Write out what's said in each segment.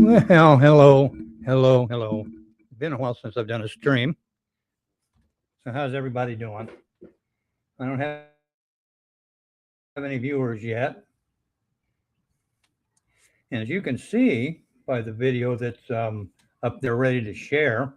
Well, hello. It's been a while since I've done a stream. So how's everybody doing? I don't have any viewers yet. And as you can see by the video that's up there ready to share,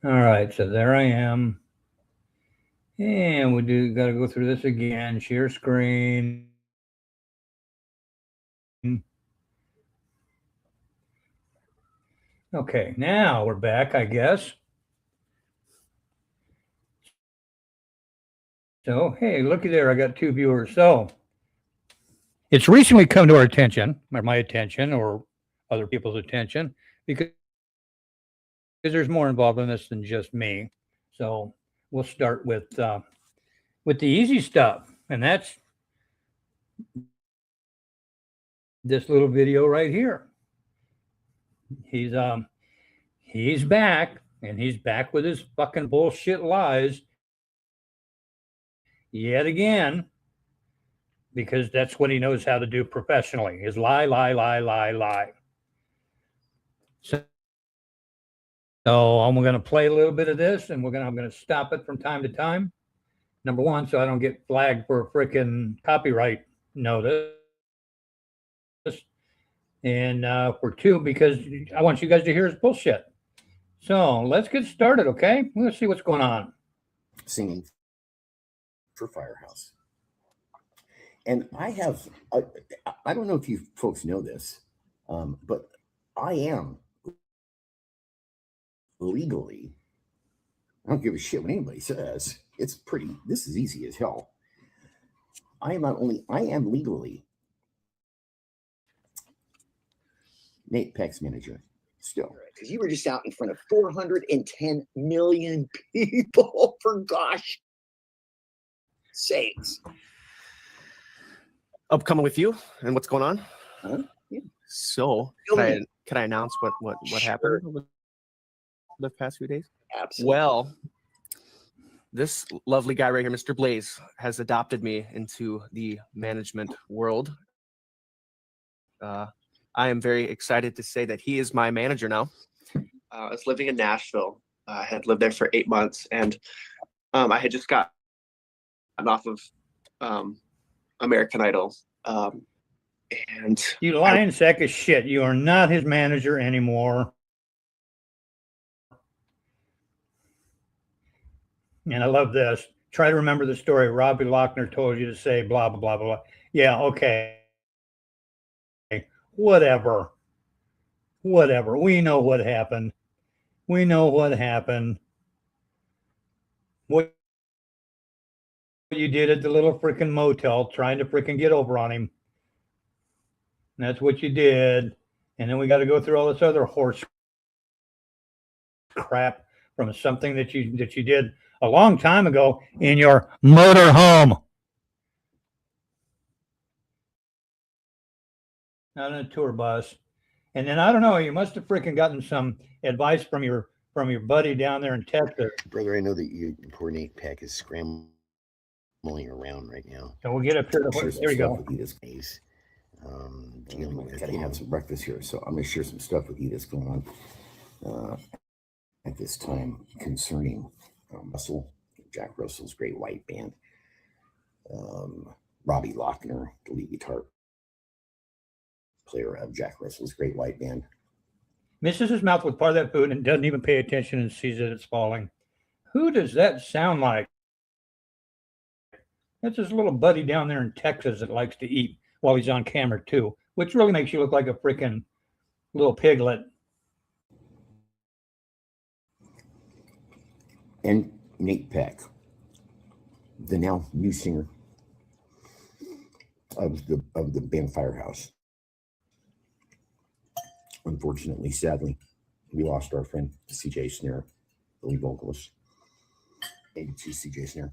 all right, so there I am. And we got to go through this again. Share screen. Okay, now we're back, I guess. So, hey, looky there. I got 2 viewers. So, it's recently come to our attention, or my attention, or other people's attention, because there's more involved in this than just me. So, we'll start with the easy stuff, and that's this little video right here. He's back, and he's back with his fucking bullshit lies yet again, because that's what he knows how to do professionally, is lie. So I'm going to play a little bit of this, and I'm going to stop it from time to time. Number one, so I don't get flagged for a freaking copyright notice. And for 2, because I want you guys to hear his bullshit. So let's get started, okay? Let's see what's going on. Singing for Firehouse. And I don't know if you folks know this, but I am legally, I don't give a shit what anybody says. This is easy as hell. I am legally Nate Peck's manager still. Because you were just out in front of 410 million people, for gosh sakes. I'm coming with you and what's going on. Huh? Yeah. So can I announce what happened over the past few days? Absolutely. Well, this lovely guy right here, Mr. Blaze, has adopted me into the management world. I am very excited to say that he is my manager now. I was living in Nashville. I had lived there for 8 months, and I had just gotten off of American Idol. And you lying sack of shit. You are not his manager anymore. And I love this. Try to remember the story. Robbie Lochner told you to say blah, blah, blah, blah. Yeah, okay. Whatever. We know what happened. What you did at the little freaking motel, trying to freaking get over on him. And that's what you did. And then we got to go through all this other horse crap from something that you did a long time ago in your motor home. Not in a tour bus. And then I don't know, you must have freaking gotten some advice from your buddy down there in Texas. Brother, I know that poor Nate Peck is scrambling around right now. So we'll get up here. There we go. Gotta have some breakfast here, so I'm gonna share some stuff with you that's going on at this time concerning Jack Russell's Great White Band, Robbie Lochner, the lead guitar player of Jack Russell's Great White Band, misses his mouth with part of that food and doesn't even pay attention and sees that it's falling. Who does that sound like? That's his little buddy down there in Texas that likes to eat while he's on camera too, which really makes you look like a freaking little piglet. And Nate Peck, the now new singer of the band Firehouse. Unfortunately, sadly, we lost our friend CJ Snare, the lead vocalist. 82 CJ Snare.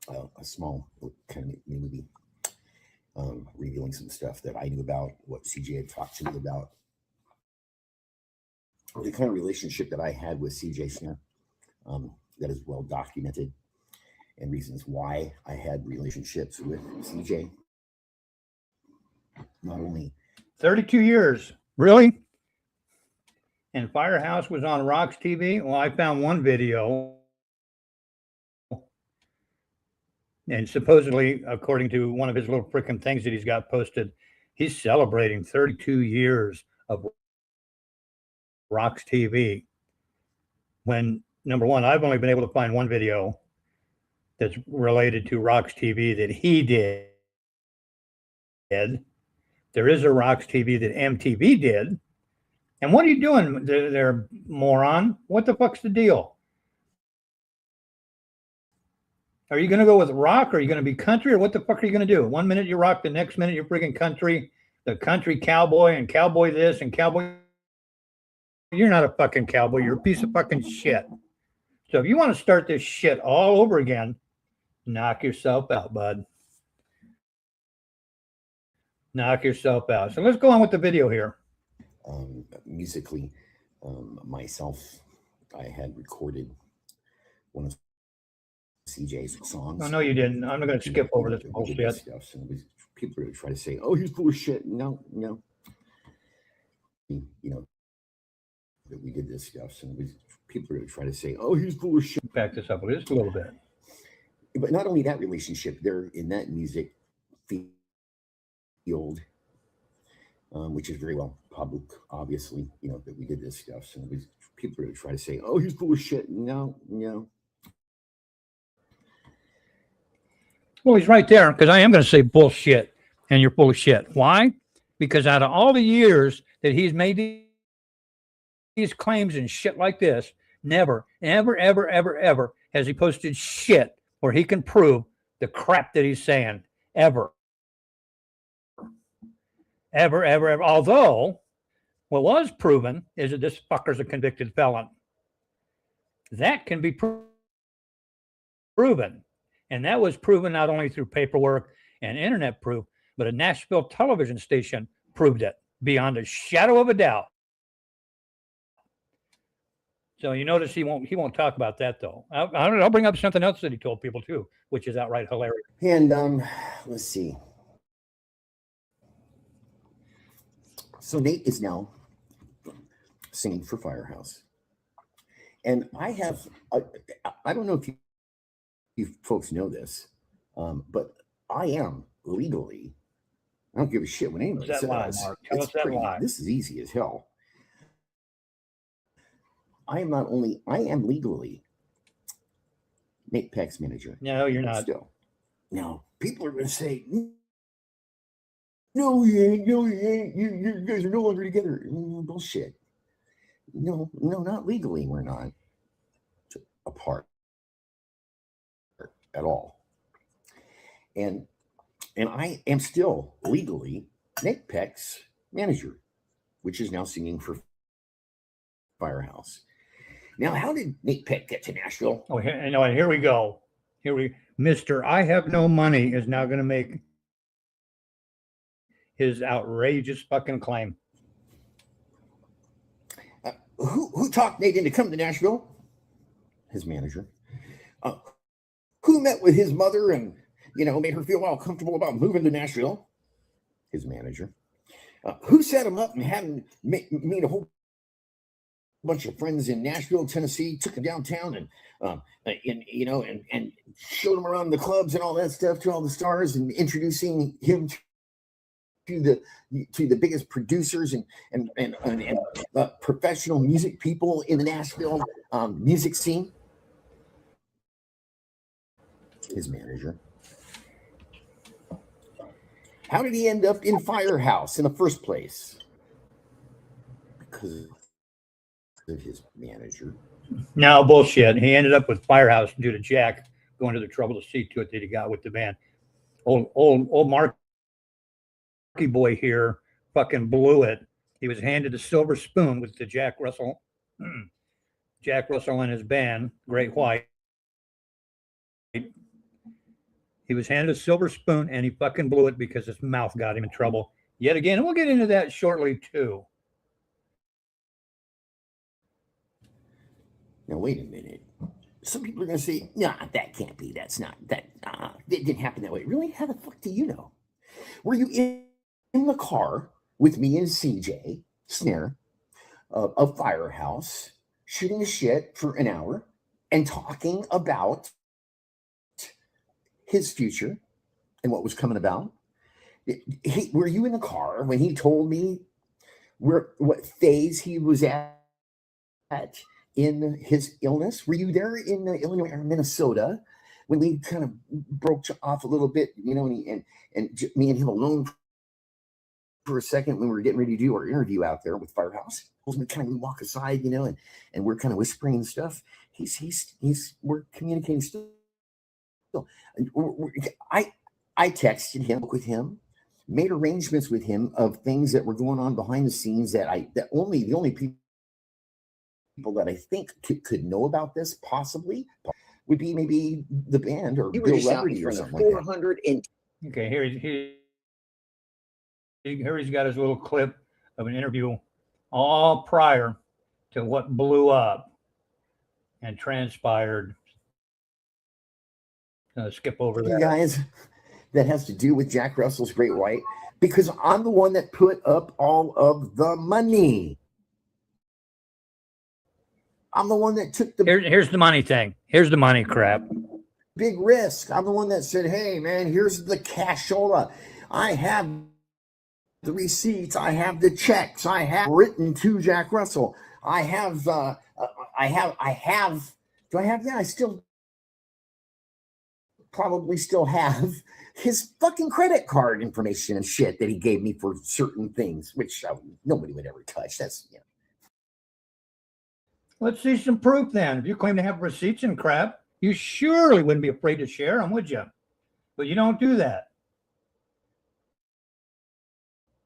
a small kind of movie revealing some stuff that I knew about, what CJ had talked to me about, the kind of relationship that I had with CJ Snare, that is well documented, and reasons why I had relationships with CJ. Not only 32 years. Really? And Firehouse was on Rocks TV? Well, I found one video. And supposedly, according to one of his little freaking things that he's got posted, he's celebrating 32 years of Rocks TV. When, number one, I've only been able to find one video that's related to Rocks TV that he did. There is a Rocks TV that MTV did. And what are you doing there, moron? What the fuck's the deal? Are you going to go with rock? Or are you going to be country? Or what the fuck are you going to do? 1 minute you rock, the next minute you're freaking country, the country cowboy and cowboy this and cowboy. You're not a fucking cowboy. You're a piece of fucking shit. So if you want to start this shit all over again, knock yourself out, bud. Knock yourself out. So let's go on with the video here. Musically, myself, I had recorded one of CJ's songs. Oh, no, you didn't. I'm not going to skip over this bullshit. Stuff. And people are going to try to say, "Oh, he's full of shit." No. You know that we did this stuff, and people are going to try to say, "Oh, he's full of shit." Back this up just a little bit. But not only that relationship, they're in that music field, which is very well public, obviously, that we did this stuff. And people are going to try to say, "Oh, he's full of shit." No. Well, he's right there, because I am going to say bullshit, and you're full of shit. Why? Because out of all the years that he's made these claims and shit like this, never, ever has he posted shit where he can prove the crap that he's saying. Ever. Although, what was proven is that this fucker's a convicted felon. That can be proven. And that was proven not only through paperwork and internet proof, but a Nashville television station proved it beyond a shadow of a doubt. So you notice he won't talk about that, though. I'll bring up something else that he told people too, which is outright hilarious. And let's see. So Nate is now singing for Firehouse, and I don't know if you folks know this, but I am legally. I don't give a shit what anybody says. Mark? Tell us that lie. This is easy as hell. I am legally Nate Peck's manager. No, you're not. Still. Now, people are going to say, "No, he ain't. No, he ain't. You guys are no longer together." Bullshit. No, not legally. We're not apart at all. And I am still legally Nate Peck's manager, which is now singing for Firehouse. Now, how did Nate Peck get to Nashville? Oh, here we go. Mr. I have no money is now going to make his outrageous fucking claim. Who talked Nate into coming to Nashville? His manager. Who met with his mother and, made her feel all comfortable about moving to Nashville? His manager. Who set him up and had him meet a whole bunch of friends in Nashville, Tennessee, took him downtown and showed him around the clubs and all that stuff to all the stars and introducing him to the biggest producers and professional music people in the Nashville music scene? His manager. How did he end up in Firehouse in the first place? Because of his manager. No, bullshit. He ended up with Firehouse due to Jack going to the trouble to see to it that he got with the band. Old Marky boy here fucking blew it. He was handed a silver spoon with the Jack Russell and his band, Great White. He was handed a silver spoon and he fucking blew it because his mouth got him in trouble yet again. And we'll get into that shortly too. Now, wait a minute. Some people are going to say, nah, that can't be. That's not, that, it didn't happen that way. Really? How the fuck do you know? Were you in the car with me and CJ, Snare, of Firehouse, shooting the shit for an hour and talking about his future and what was coming about? Were you in the car when he told me what phase he was at in his illness? Were you there in Illinois or Minnesota when we kind of broke off a little bit, you know, and me and him alone for a second when we were getting ready to do our interview out there with Firehouse? We kind of walk aside, you know, and we're kind of whispering and stuff. We're communicating still. I texted him with him, made arrangements with him of things that were going on behind the scenes that the only people that I think could know about this possibly would be maybe the band or Bill Leverty or something like that. Okay, here he's got his little clip of an interview all prior to what blew up and transpired. Skip over that. You guys, that has to do with Jack Russell's Great White, because I'm the one that put up all of the money. I'm the one that took the here's the money thing. Here's the money crap. Big risk. I'm the one that said, hey man, here's the cashola. I have the receipts, I have the checks, I have written to Jack Russell. I still probably still have his fucking credit card information and shit that he gave me for certain things, which nobody would ever touch. That's, you know. Let's see some proof then. If you claim to have receipts and crap, you surely wouldn't be afraid to share them, would you? But you don't do that.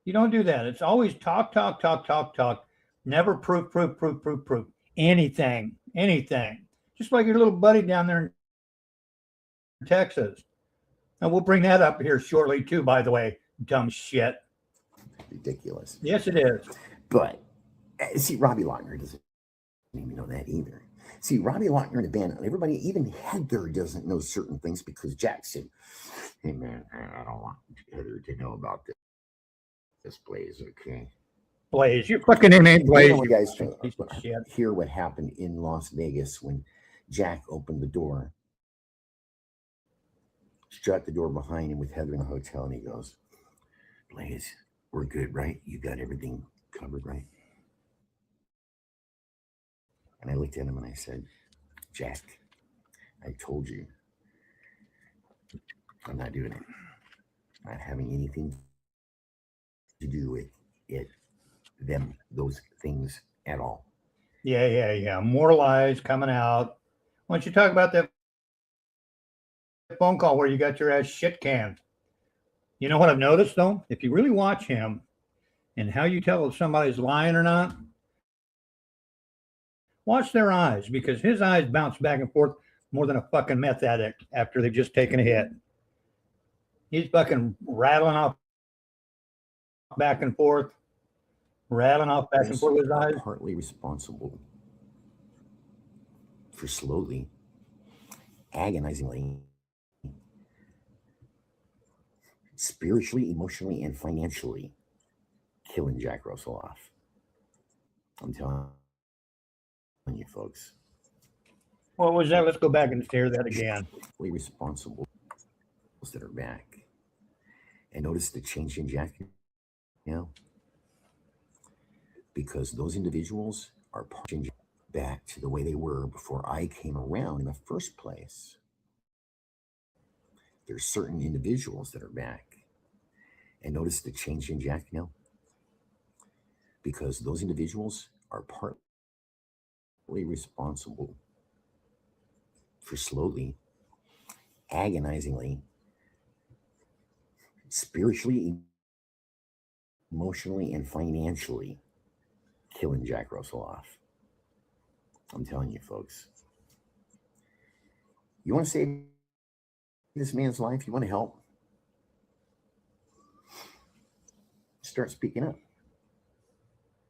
You don't do that. It's always talk. Never proof. Anything. Just like your little buddy down there in Texas. And we'll bring that up here shortly too, by the way. Dumb shit. Ridiculous. Yes, it is. But see, Robbie Lochner doesn't even know that either. See, Robbie Lochner and the band, everybody, even Heather doesn't know certain things because Jack said, hey man, I don't want Heather to know about this Blaze, okay? Blaze, your fucking name ain't Blaze. You guys hear what happened in Las Vegas when Jack opened the door, shut the door behind him with Heather in the hotel, and he goes, Blaze, we're good, right? You got everything covered, right? And I looked at him and I said, Jack, I told you I'm not doing it. Not having anything to do with it, those things at all. Yeah. More lies coming out. Why don't you talk about that phone call where you got your ass shit canned? You know what I've noticed though? If you really watch him and how you tell if somebody's lying or not, watch their eyes, because his eyes bounce back and forth more than a fucking meth addict after they've just taken a hit. He's fucking rattling off back and forth with his eyes. Partly responsible for slowly, agonizingly, spiritually, emotionally, and financially killing Jack Russell off. I'm telling you, folks. What was that? Let's go back and hear that again. Responsible that are back. And notice the change in Jack now, because those individuals are changing back to the way they were before I came around in the first place. There's certain individuals that are back. And notice the change in Jack now, because those individuals are partly responsible for slowly, agonizingly, spiritually, emotionally, and financially killing Jack Russell off. I'm telling you, folks. You want to save this man's life, you want to help, start speaking up.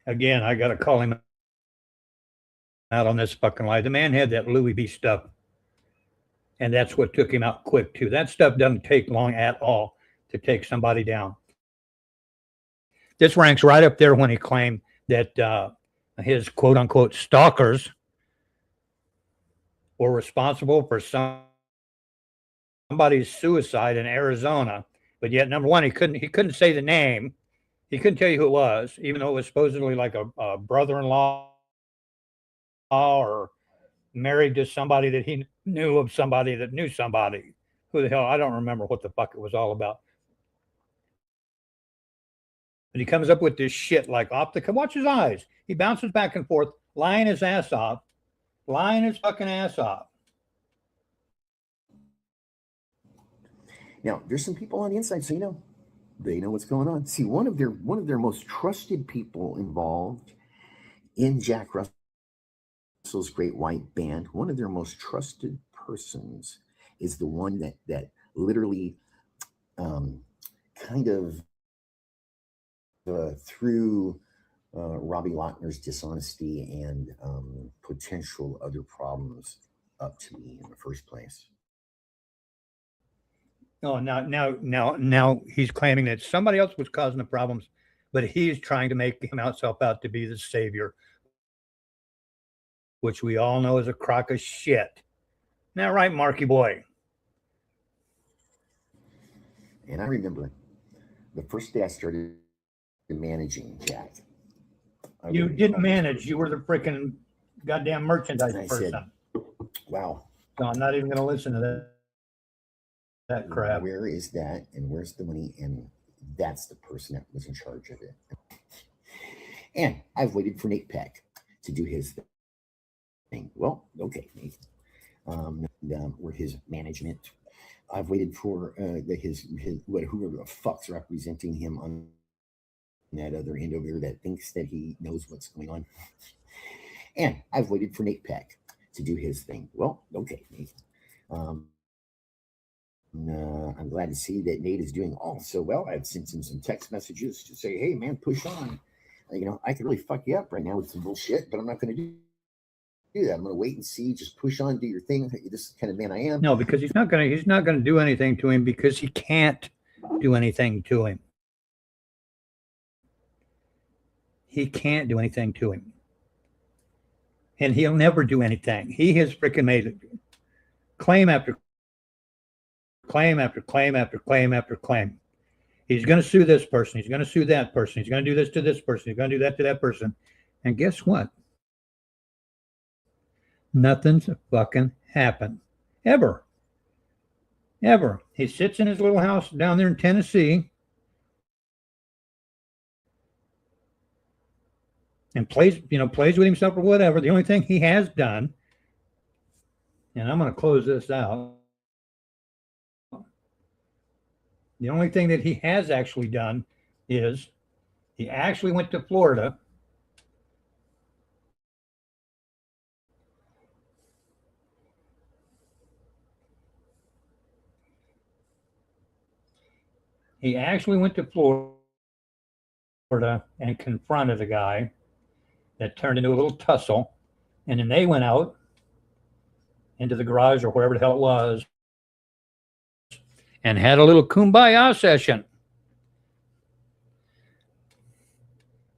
Again, I got to call him out on this fucking lie. The man had that Louis V stuff, and that's what took him out quick too. That stuff doesn't take long at all to take somebody down. This ranks right up there when he claimed that his quote unquote stalkers were responsible for somebody's suicide in Arizona. But yet, number one, he couldn't say the name. He couldn't tell you who it was, even though it was supposedly like a brother-in-law or married to somebody that he knew of somebody that knew somebody. Who the hell? I don't remember what the fuck it was all about. And he comes up with this shit like off the, watch his eyes. He bounces back and forth, lying his ass off, lying his fucking ass off. Now, there's some people on the inside, so they know what's going on. See, one of their most trusted people involved in Jack Russell's Great White Band, one of their most trusted persons is the one that literally kind of through Robbie Lochner's dishonesty and potential other problems up to me in the first place. Oh, now he's claiming that somebody else was causing the problems, but he's trying to make himself out to be the savior, which we all know is a crock of shit. Now, right, Marky boy? And I remember the first day I started managing Jack. You didn't manage. You were the freaking goddamn merchandise person. Said, wow. So I'm not even going to listen to that crap. Where is that? And where's the money? And that's the person that was in charge of it. And I've waited for Nate Peck to do his thing. Well, okay, Nate. Or his management. I've waited for his whoever the fuck's representing him on that other end over there that thinks that he knows what's going on. And I've waited for Nate Peck to do his thing. Well, okay, Nate. I'm glad to see that Nate is doing all so well. I've sent him some text messages to say, hey, man, push on. I could really fuck you up right now with some bullshit, but I'm not going to do that. I'm going to wait and see. Just push on, do your thing. This is the kind of man I am. No, because he's not going to do anything to him because he can't do anything to him. He can't do anything to him. And he'll never do anything. He has freaking made claim after claim after claim after claim after claim. He's going to sue this person. He's going to sue that person. He's going to do this to this person. He's going to do that to that person. And guess what? Nothing's fucking happened. Ever. Ever. He sits in his little house down there in Tennessee and plays with himself or whatever. The only thing he has done, and I'm going to close this out. The only thing that he has actually done is he actually went to Florida and confronted a guy that turned into a little tussle. And then they went out into the garage or wherever the hell it was and had a little kumbaya session.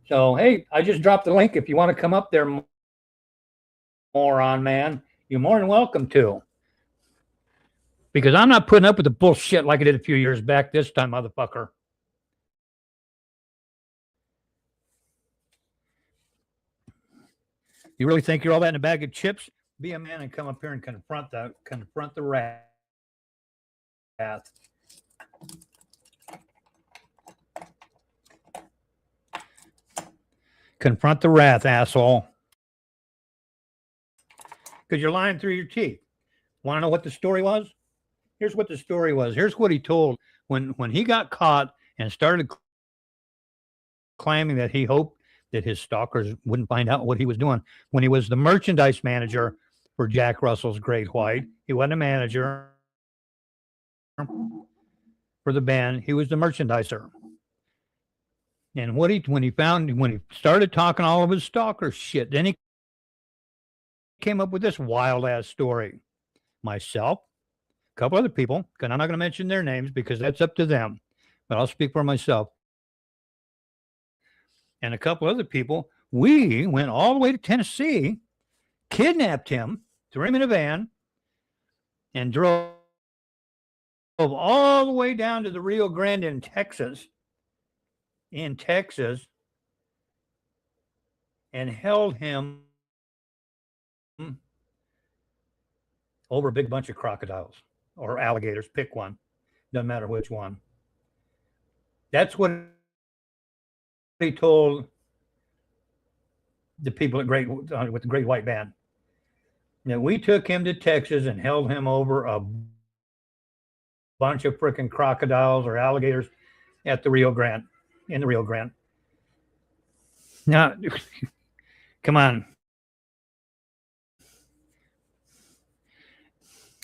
So, hey, I just dropped the link. If you want to come up there, moron man, you're more than welcome to. Because I'm not putting up with the bullshit like I did a few years back this time, motherfucker. You really think you're all that in a bag of chips? Be a man and come up here and confront the wrath. Confront the wrath, asshole. Because you're lying through your teeth. Want to know what the story was? Here's what the story was. Here's what he told when he got caught and started claiming that he hoped that his stalkers wouldn't find out what he was doing. When he was the merchandise manager for Jack Russell's Great White, he wasn't a manager. for the band. He was the merchandiser. And when he started talking all of his stalker shit, then he came up with this wild ass story. Myself, a couple other people, and I'm not going to mention their names because that's up to them, but I'll speak for myself. And a couple other people, we went all the way to Tennessee, kidnapped him, threw him in a van, and drove all the way down to the Rio Grande in Texas, and held him over a big bunch of crocodiles or alligators. Pick one. Doesn't matter which one. That's what he told the people at with the Great White Band. Now, we took him to Texas and held him over a bunch of freaking crocodiles or alligators at the Rio Grande, in the Rio Grande. Now, come on.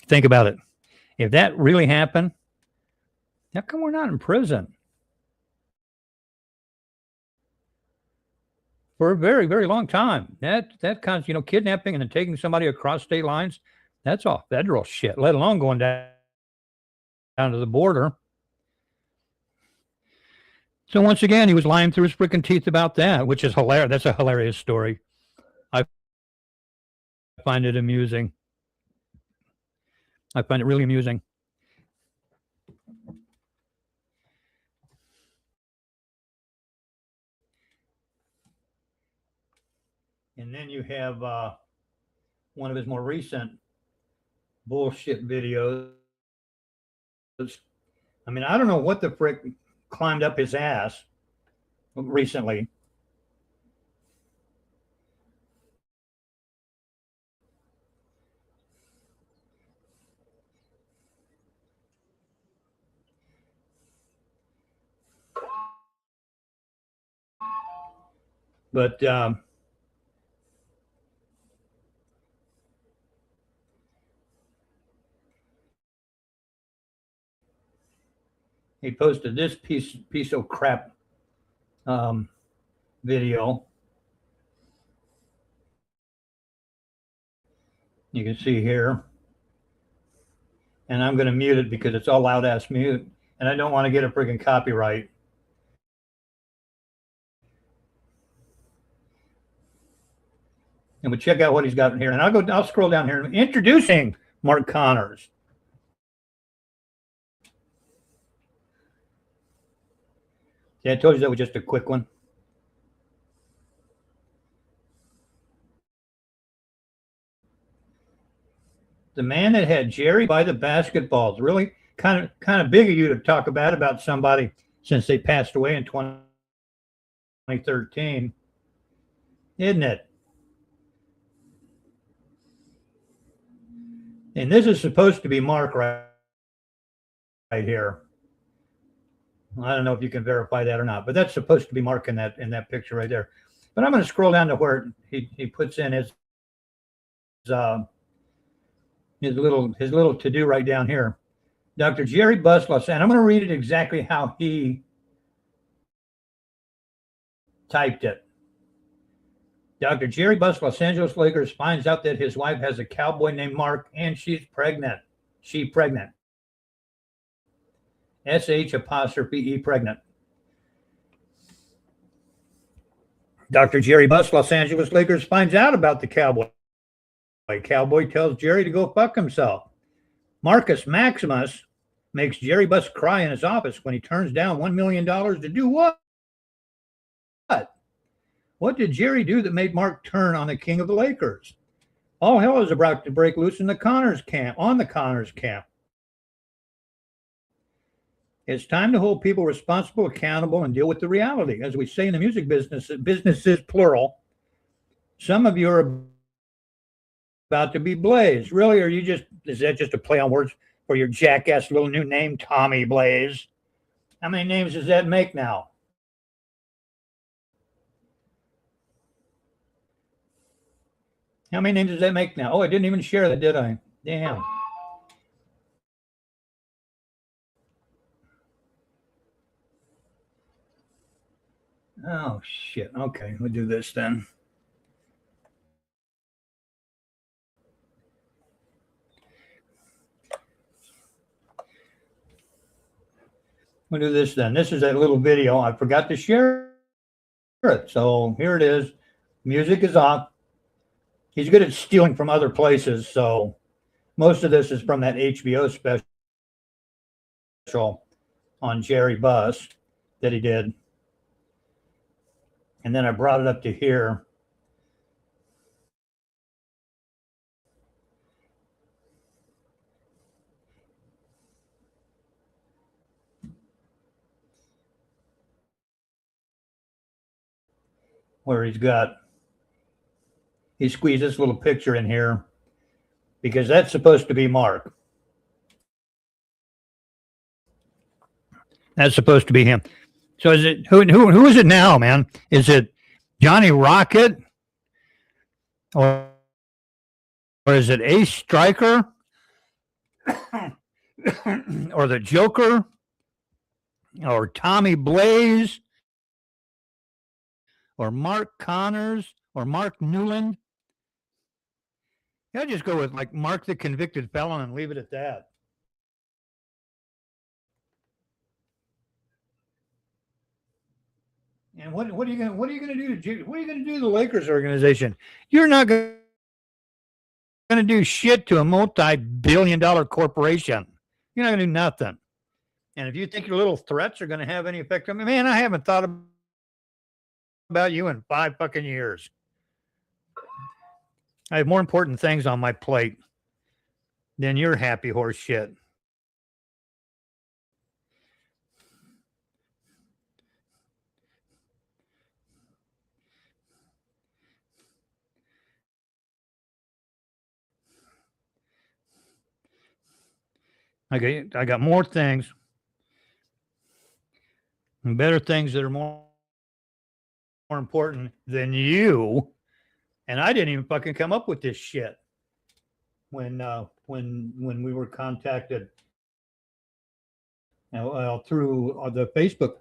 Think about it. If that really happened, how come we're not in prison? For a very, very long time. That kind of, kidnapping and then taking somebody across state lines, that's all federal shit, let alone going down to the border. So once again, he was lying through his freaking teeth about that, which is hilarious. That's a hilarious story. I find it amusing. I find it really amusing. And then you have one of his more recent bullshit videos. I mean, I don't know what the frick climbed up his ass recently. But he posted this piece of crap video. You can see here. And I'm going to mute it because it's all loud ass mute. And I don't want to get a freaking copyright. And we'll check out what he's got in here. And I'll scroll down here. Introducing Mark Connors. Yeah, I told you that was just a quick one. The man that had Jerry by the basketballs. Really kind of big of you to talk about somebody since they passed away in 2013. Isn't it? And this is supposed to be Mark right here. I don't know if you can verify that or not, but that's supposed to be Mark in that picture right there. But I'm going to scroll down to where he puts in his little to do right down here. Dr. Jerry Buslos, and I'm going to read it exactly how he typed it. Dr. Jerry Buss, Los Angeles Lakers, finds out that his wife has a cowboy named Mark and she's pregnant. She pregnant. S-H-E pregnant. Dr. Jerry Buss, Los Angeles Lakers, finds out about the cowboy. Cowboy tells Jerry to go fuck himself. Marcus Maximus makes Jerry Buss cry in his office when he turns down $1 million to do what? What did Jerry do that made Mark turn on the king of the Lakers? All hell is about to break loose in the Connors camp. It's time to hold people responsible, accountable, and deal with the reality. As we say in the music business, business is plural. Some of you are about to be Blaze. Really, is that just a play on words for your jackass little new name, Tommy Blaze? How many names does that make now? How many names does that make now? Oh, I didn't even share that, did I? Damn. Oh, shit. Okay, we'll do this then. We'll do this then. This is that little video. I forgot to share it. So here it is. Music is off. He's good at stealing from other places. So most of this is from that HBO special on Jerry Buss that he did. And then I brought it up to here. Where he squeezed this little picture in here because that's supposed to be Mark. That's supposed to be him. So is it who is it now, man? Is it Johnny Rocket? Or is it Ace Striker? Or the Joker? Or Tommy Blaze? Or Mark Connors? Or Mark Newland? I'll just go with like Mark the Convicted Felon and leave it at that. And what are you gonna do to the Lakers organization? You're not gonna do shit to a multi-billion-dollar corporation. You're not gonna do nothing. And if you think your little threats are gonna have any effect on me, man, I haven't thought about you in 5 fucking years. I have more important things on my plate than your happy horse shit. I got more things and better things that are more important than you. And I didn't even fucking come up with this shit when we were contacted through the Facebook,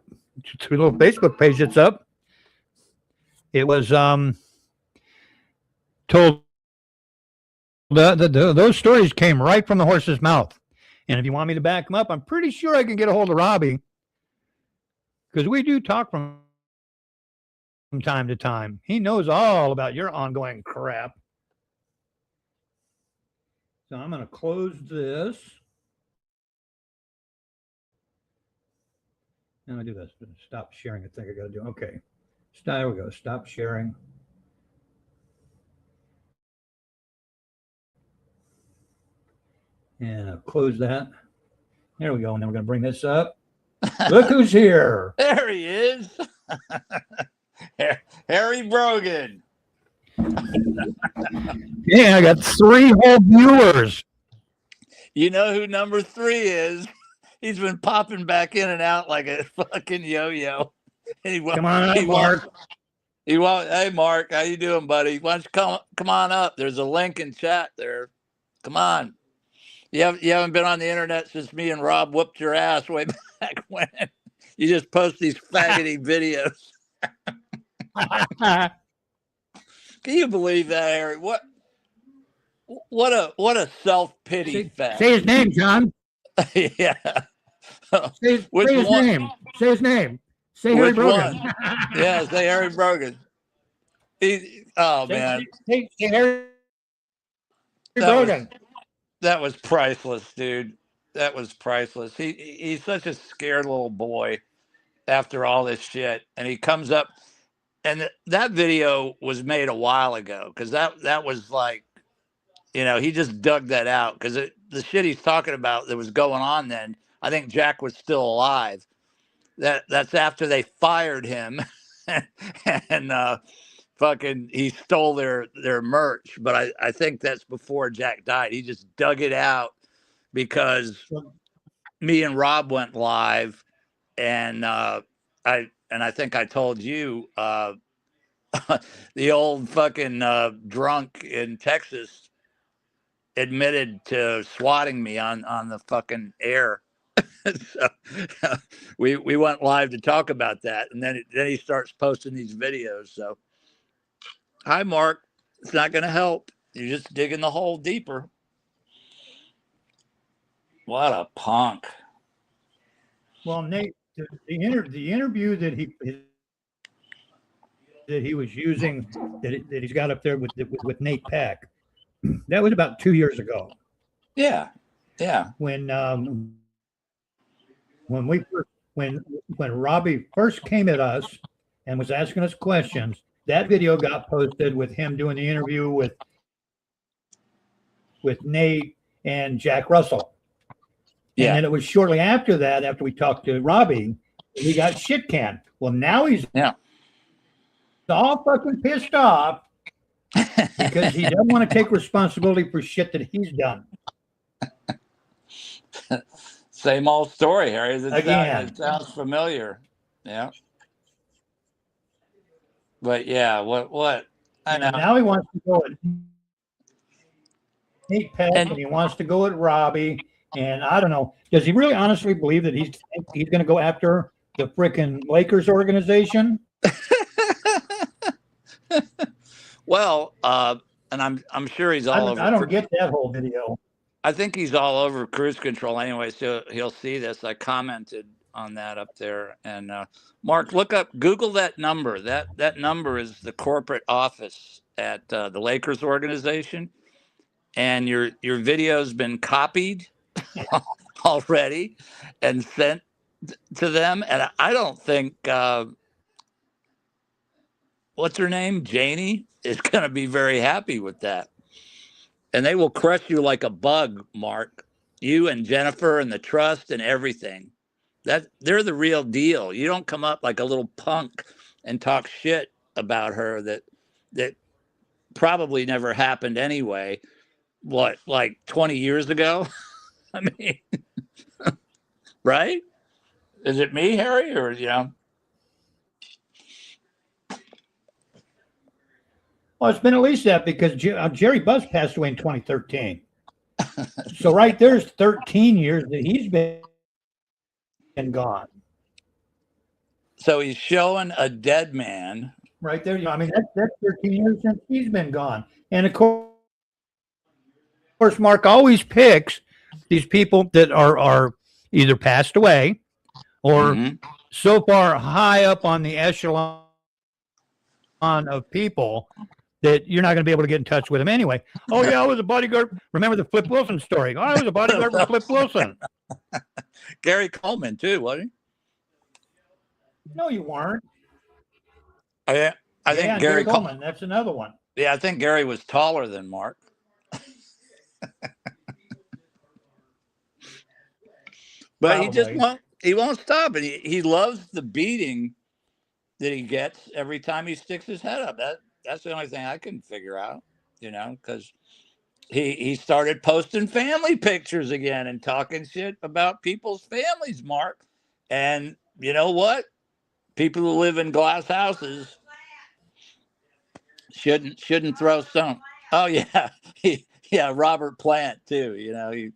through the little Facebook page that's up. It was told those stories came right from the horse's mouth. And if you want me to back them up, I'm pretty sure I can get a hold of Robbie, because we do talk from time to time. He knows all about your ongoing crap. So I'm going to close this. Now I do this. Stop sharing. I think I got to do. Okay. There we go. Stop sharing. And I'll close that. There we go. And then we're going to bring this up. Look who's here. There he is. Harry Brogan. Yeah, I got 3 whole viewers. You know who number 3 is? He's been popping back in and out like a fucking yo-yo. Come on, Mark. Hey, Mark, how you doing, buddy? Why don't you come on up? There's a link in chat there. Come on. You haven't been on the internet since me and Rob whooped your ass way back when. You just post these faggoty videos. Can you believe that, Harry? What a self-pity fest. Say his name, John. Yeah. Say his name. Say his name. Say Harry Brogan. Yeah, say Harry Brogan. Man. Say Harry Brogan. That was priceless, dude. That was priceless. He's such a scared little boy after all this shit. And he comes up, and that video was made a while ago, because that was like, he just dug that out, because the shit he's talking about that was going on then, I think Jack was still alive. That's after they fired him and fucking he stole their merch. But I think that's before Jack died. He just dug it out because me and Rob went live, and I think I told you the old fucking drunk in Texas admitted to swatting me on the fucking air So, we went live to talk about that, and then he starts posting these videos. So, hi, Mark. It's not going to help. You're just digging the hole deeper. What a punk. Well, Nate, the interview that he was using, that he's got up there with Nate Pack, that was about 2 years ago. Yeah. When Robbie first came at us and was asking us questions, that video got posted with him doing the interview with Nate and Jack Russell. Yeah. And then it was shortly after that, after we talked to Robbie, he got shit canned. Well, now he's all fucking pissed off because he doesn't want to take responsibility for shit that he's done. Same old story, Harry. Again. It sounds familiar. Yeah. But yeah, what? I know. And now he wants to go at Nate Pack, and he wants to go at Robbie. And I don't know. Does he really honestly believe that he's going to go after the frickin' Lakers organization? Well, and I'm sure he's all over. I don't get that whole video. I think he's all over cruise control anyway, so he'll see this. I commented on that up there. And Mark, Google that number. That number is the corporate office at the Lakers organization, and your video's been copied already and sent to them. And I don't think what's her name, Janie, is going to be very happy with that. And they will crush you like a bug, Mark. You and Jennifer and the trust and everything. They're the real deal. You don't come up like a little punk and talk shit about her that probably never happened anyway. What, like 20 years ago? I mean, right? Is it me, Harry, or Well, it's been at least that because Jerry Buss passed away in 2013. So right there's 13 years that he's been gone. So he's showing a dead man. Right there. I mean, that's 13 years since he's been gone. And of course, Mark always picks these people that are either passed away or so far high up on the echelon of people that you're not going to be able to get in touch with them anyway. Oh, yeah, I was a bodyguard. Remember the Flip Wilson story? Oh, I was a bodyguard for Flip Wilson. Gary Coleman, too, wasn't he? No, you weren't. I think Gary Coleman. That's another one. Yeah, I think Gary was taller than Mark. But Probably. he won't stop. And he loves the beating that he gets every time he sticks his head up. That's the only thing I can figure out, because he started posting family pictures again and talking shit about people's families, Mark. And you know what? People who live in glass houses shouldn't throw stone. Oh yeah, Robert Plant too.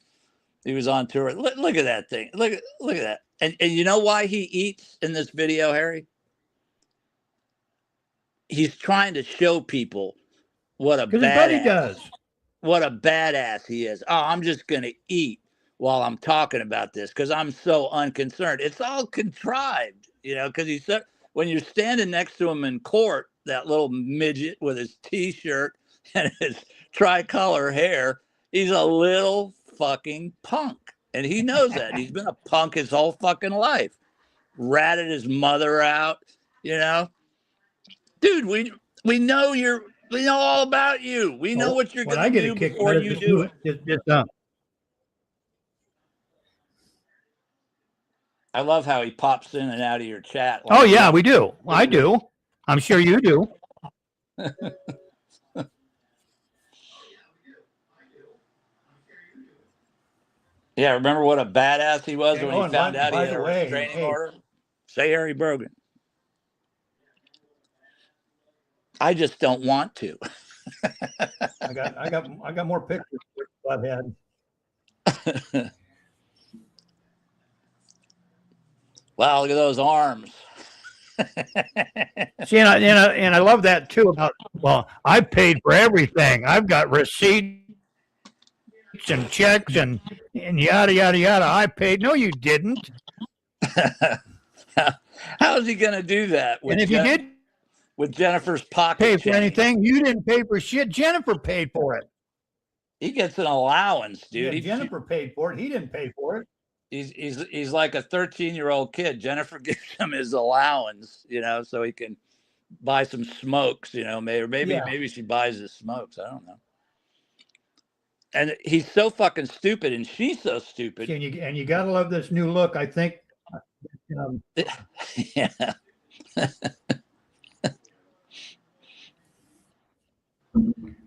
He was on tour. Look at that thing. Look at that. And you know why he eats in this video, Harry? He's trying to show people what a badass he is. Oh, I'm just gonna eat while I'm talking about this because I'm so unconcerned. It's all contrived, because he said when you're standing next to him in court, that little midget with his t-shirt and his tricolor hair, he's a little fucking punk. And he knows that. He's been a punk his whole fucking life. Ratted his mother out, Dude, we know we know all about you. We know what you're going to do before you do it. I love how he pops in and out of your chat. Oh, yeah, we do. I do. I'm sure you do. Yeah, remember what a badass he was when he found out he had a restraining order? Say Harry Brogan. I just don't want to. I got more pictures I've had. Wow, look at those arms. See, and I love that too about, well, I paid for everything. I've got receipts and checks and yada, yada, yada. I paid. No, you didn't. How is he going to do that? And if you did with Jennifer's pocket pay for change? anything, you didn't pay for shit. Jennifer paid for it. He gets an allowance, dude. Yeah, Jennifer paid for it. He didn't pay for it. He's like a 13-year-old kid. Jennifer gives him his allowance, you know, so he can buy some smokes, you know, maybe she buys his smokes. I don't know. And he's so fucking stupid, and she's so stupid. And you gotta love this new look. I think. Yeah.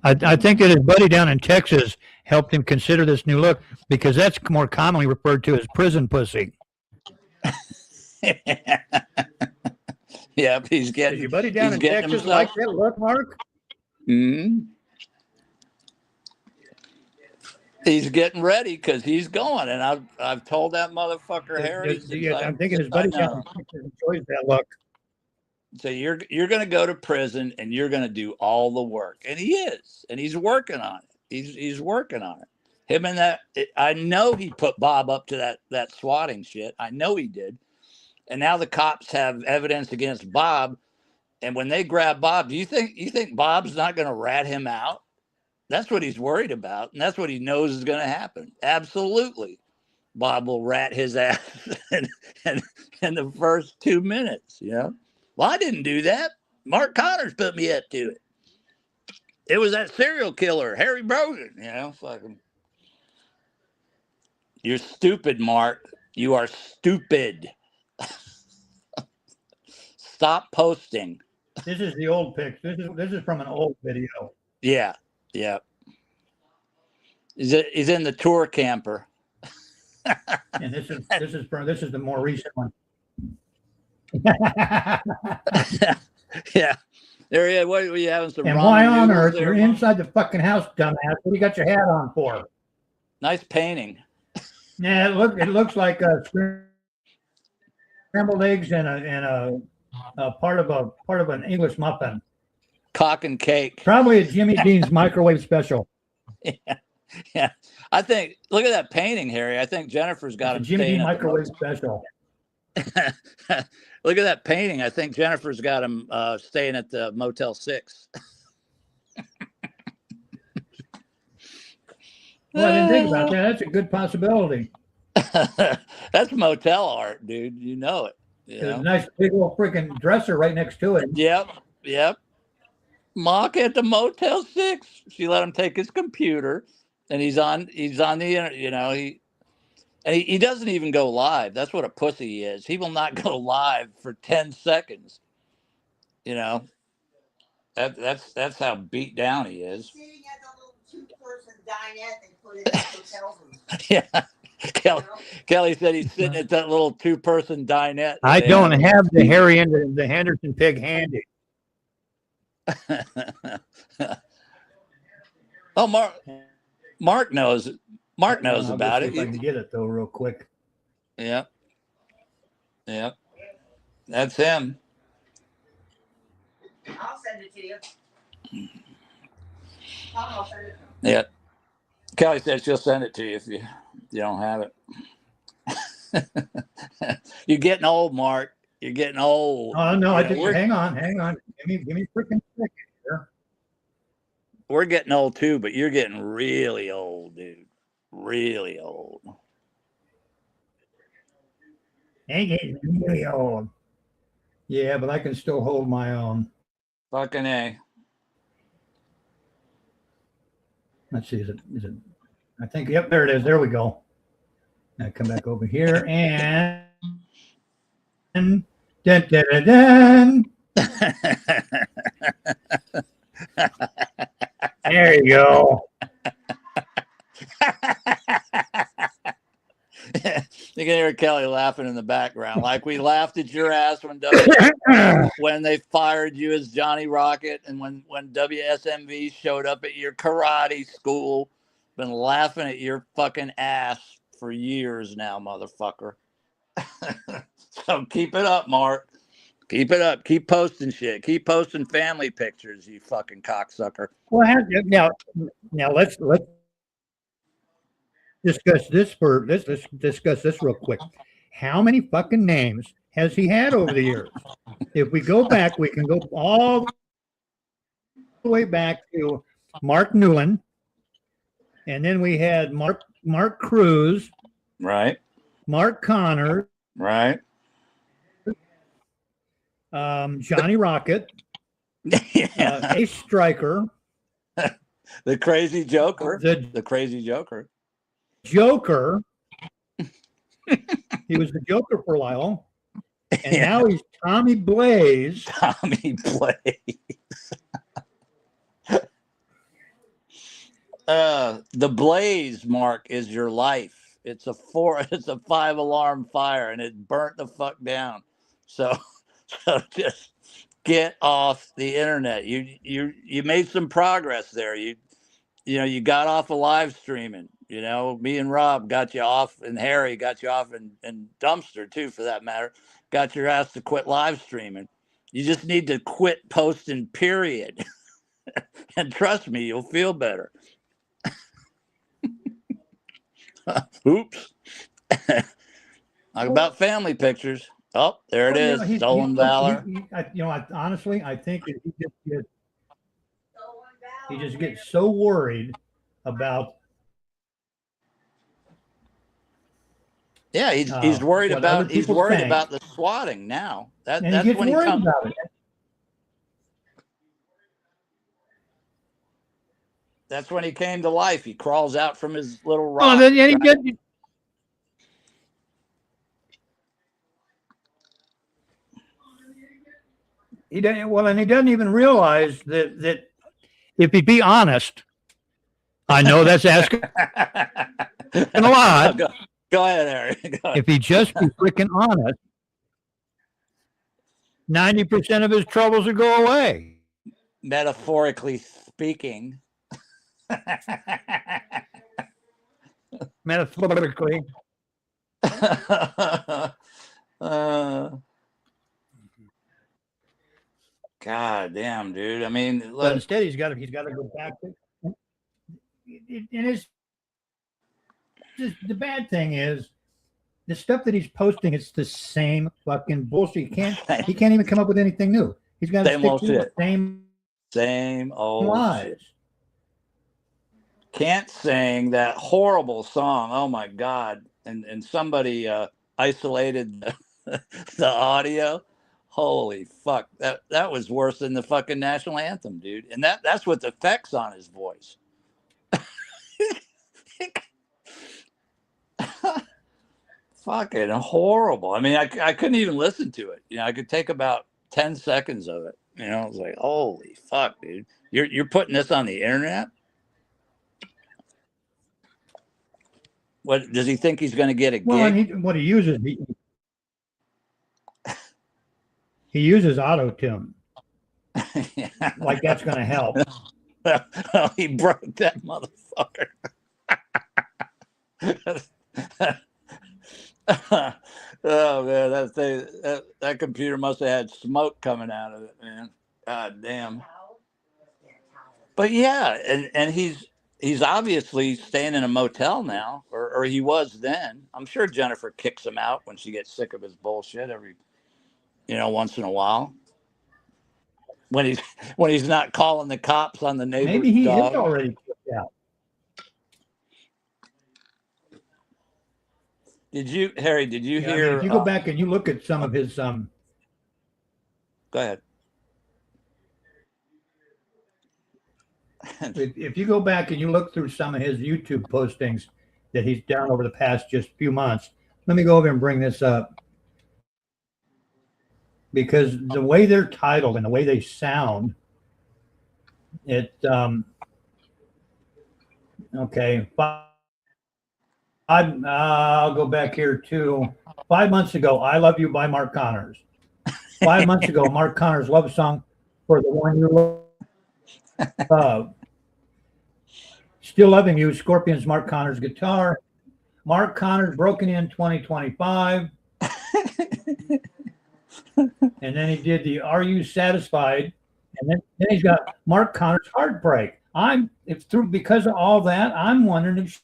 I think that his buddy down in Texas helped him consider this new look because that's more commonly referred to as prison pussy. Yeah, he's getting. Does your buddy down in Texas like that look, Mark? Hmm. He's getting ready because he's going, and I've told that motherfucker Harry. I'm thinking his buddy down in Texas enjoys that look. So you're going to go to prison and you're going to do all the work, and he is, and he's working on it. He's working on it. Him and that, I know he put Bob up to that swatting shit. I know he did, and now the cops have evidence against Bob, and when they grab Bob, do you think Bob's not going to rat him out? That's what he's worried about, and that's what he knows is going to happen. Absolutely, Bob will rat his ass in the first 2 minutes. You know. Well, I didn't do that. Mark Connors put me up to it. It was that serial killer, Harry Brogan. You know, fucking. You're stupid, Mark. You are stupid. Stop posting. This is the old pic. This is from an old video. Yeah. Yeah. He's in the tour camper. And this is the more recent one. Yeah. There he is. What were you having some? And why on earth you're inside the fucking house, dumbass? What do you got your hat on for? Nice painting. Yeah, it looks like scrambled eggs and a part of an English muffin. Cock and cake. Probably a Jimmy Dean's microwave special. Yeah. I think. Look at that painting, Harry. I think Jennifer's got him. Jimmy Dean microwave special. Look at that painting. I think Jennifer's got him staying at the Motel 6. Well, I didn't think about that. That's a good possibility. That's motel art, dude. You know it. There's a nice big old freaking dresser right next to it. Yep. Mock at the Motel 6. She let him take his computer, and he's on the internet. You know, he doesn't even go live. That's what a pussy he is. He will not go live for 10 seconds. You know, that's how beat down he is. Sitting at the little two-person dinette they put in the hotel room. Yeah. Kelly said he's sitting at that little two-person dinette. I don't have the Harry and the Henderson pig handy. Oh, Mark knows. Mark knows about it. If I can get it though, real quick. Yeah. That's him. I'll send it to you. I'll send it to Yeah. Kelly said she'll send it to you if you don't have it. You're getting old, Mark. You're getting old. Oh no, I just hang on. Give me a freaking second here. We're getting old too, but you're getting really old, dude. Really old. Ain't getting really old. Yeah, but I can still hold my own. Fucking A. Let's see, is it? I think, yep, there it is. There we go. Now come back over here and dun, dun, dun, dun. There you go. You can hear Kelly laughing in the background, like we laughed at your ass when they fired you as Johnny Rocket, and when WSMV showed up at your karate school. Been laughing at your fucking ass for years now, motherfucker. So keep it up, Mark. Keep it up. Keep posting shit. Keep posting family pictures, you fucking cocksucker. Well, now let's discuss this let's discuss this real quick. How many fucking names has he had over the years? If we go back, we can go all the way back to Mark Newland, and then we had Mark Cruz, Right. Mark Connors, Right. Johnny Rocket, Yeah. Ace Striker, The crazy Joker. the crazy Joker. Joker. He was the Joker for a while, and now he's Tommy Blaze. Tommy Blaze. The blaze, Mark, is your life. It's a 5-alarm fire, and it burnt the fuck down. So just get off the internet. You made some progress there. You got off of live streaming. Me and Rob got you off, and Harry got you off, and Dumpster too, for that matter, got your ass to quit live streaming. You just need to quit posting, period. And trust me, you'll feel better. Oops. Talk about family pictures. Oh, there it is. Stolen valor. Honestly, I think that he just gets so worried about. Yeah, he's worried what other about people think. about the swatting now. And That's he gets when he worried comes. about it. That's when he came to life. He crawls out from his little rock. Well, then he did. He doesn't. Well, and he doesn't even realize that if he'd be honest, I know that's asking a lot. Go ahead, Harry. Go ahead. If he just be freaking honest, 90% of his troubles would go away. Metaphorically speaking. Metaphorically. God damn, dude. I mean, But look, instead, he's got to go back to. And the bad thing is, the stuff that he's posting, it's the same fucking bullshit. He can't even come up with anything new. He's got to Same stick old to shit. the same old lies. shit. Can't sing that horrible song. Oh my God. And somebody isolated the audio. Holy fuck. That was worse than the fucking national anthem, dude. And that's with effects on his voice. Fucking horrible. I mean, I couldn't even listen to it. I could take about 10 seconds of it. I was like, holy fuck, dude. You're putting this on the internet? What does he think he's going to get a gig? Well, and what he uses, he uses auto-tune. Yeah. Like that's going to help. Well, he broke that motherfucker. Oh man, that computer must have had smoke coming out of it, man. God damn. But yeah, and he's obviously staying in a motel now, or he was then. I'm sure Jennifer kicks him out when she gets sick of his bullshit every, once in a while. When he's not calling the cops on the neighbor's Maybe he dog. is already kicked out. Harry, did you hear? I mean, if you go back and you look at some of his Go ahead. if you go back and you look through some of his YouTube postings that he's done over the past just few months, let me go over and bring this up, because the way they're titled and the way they sound, okay. I'll go back here to 5 months ago. I Love You by Mark Connors. 5 months ago, Mark Connors' love song for the one you love. Still Loving You, Scorpions, Mark Connors guitar. Mark Connors, Broken In 2025. And then he did the "Are You Satisfied?" And then he's got Mark Connor's Heartbreak. Because of all that, I'm wondering if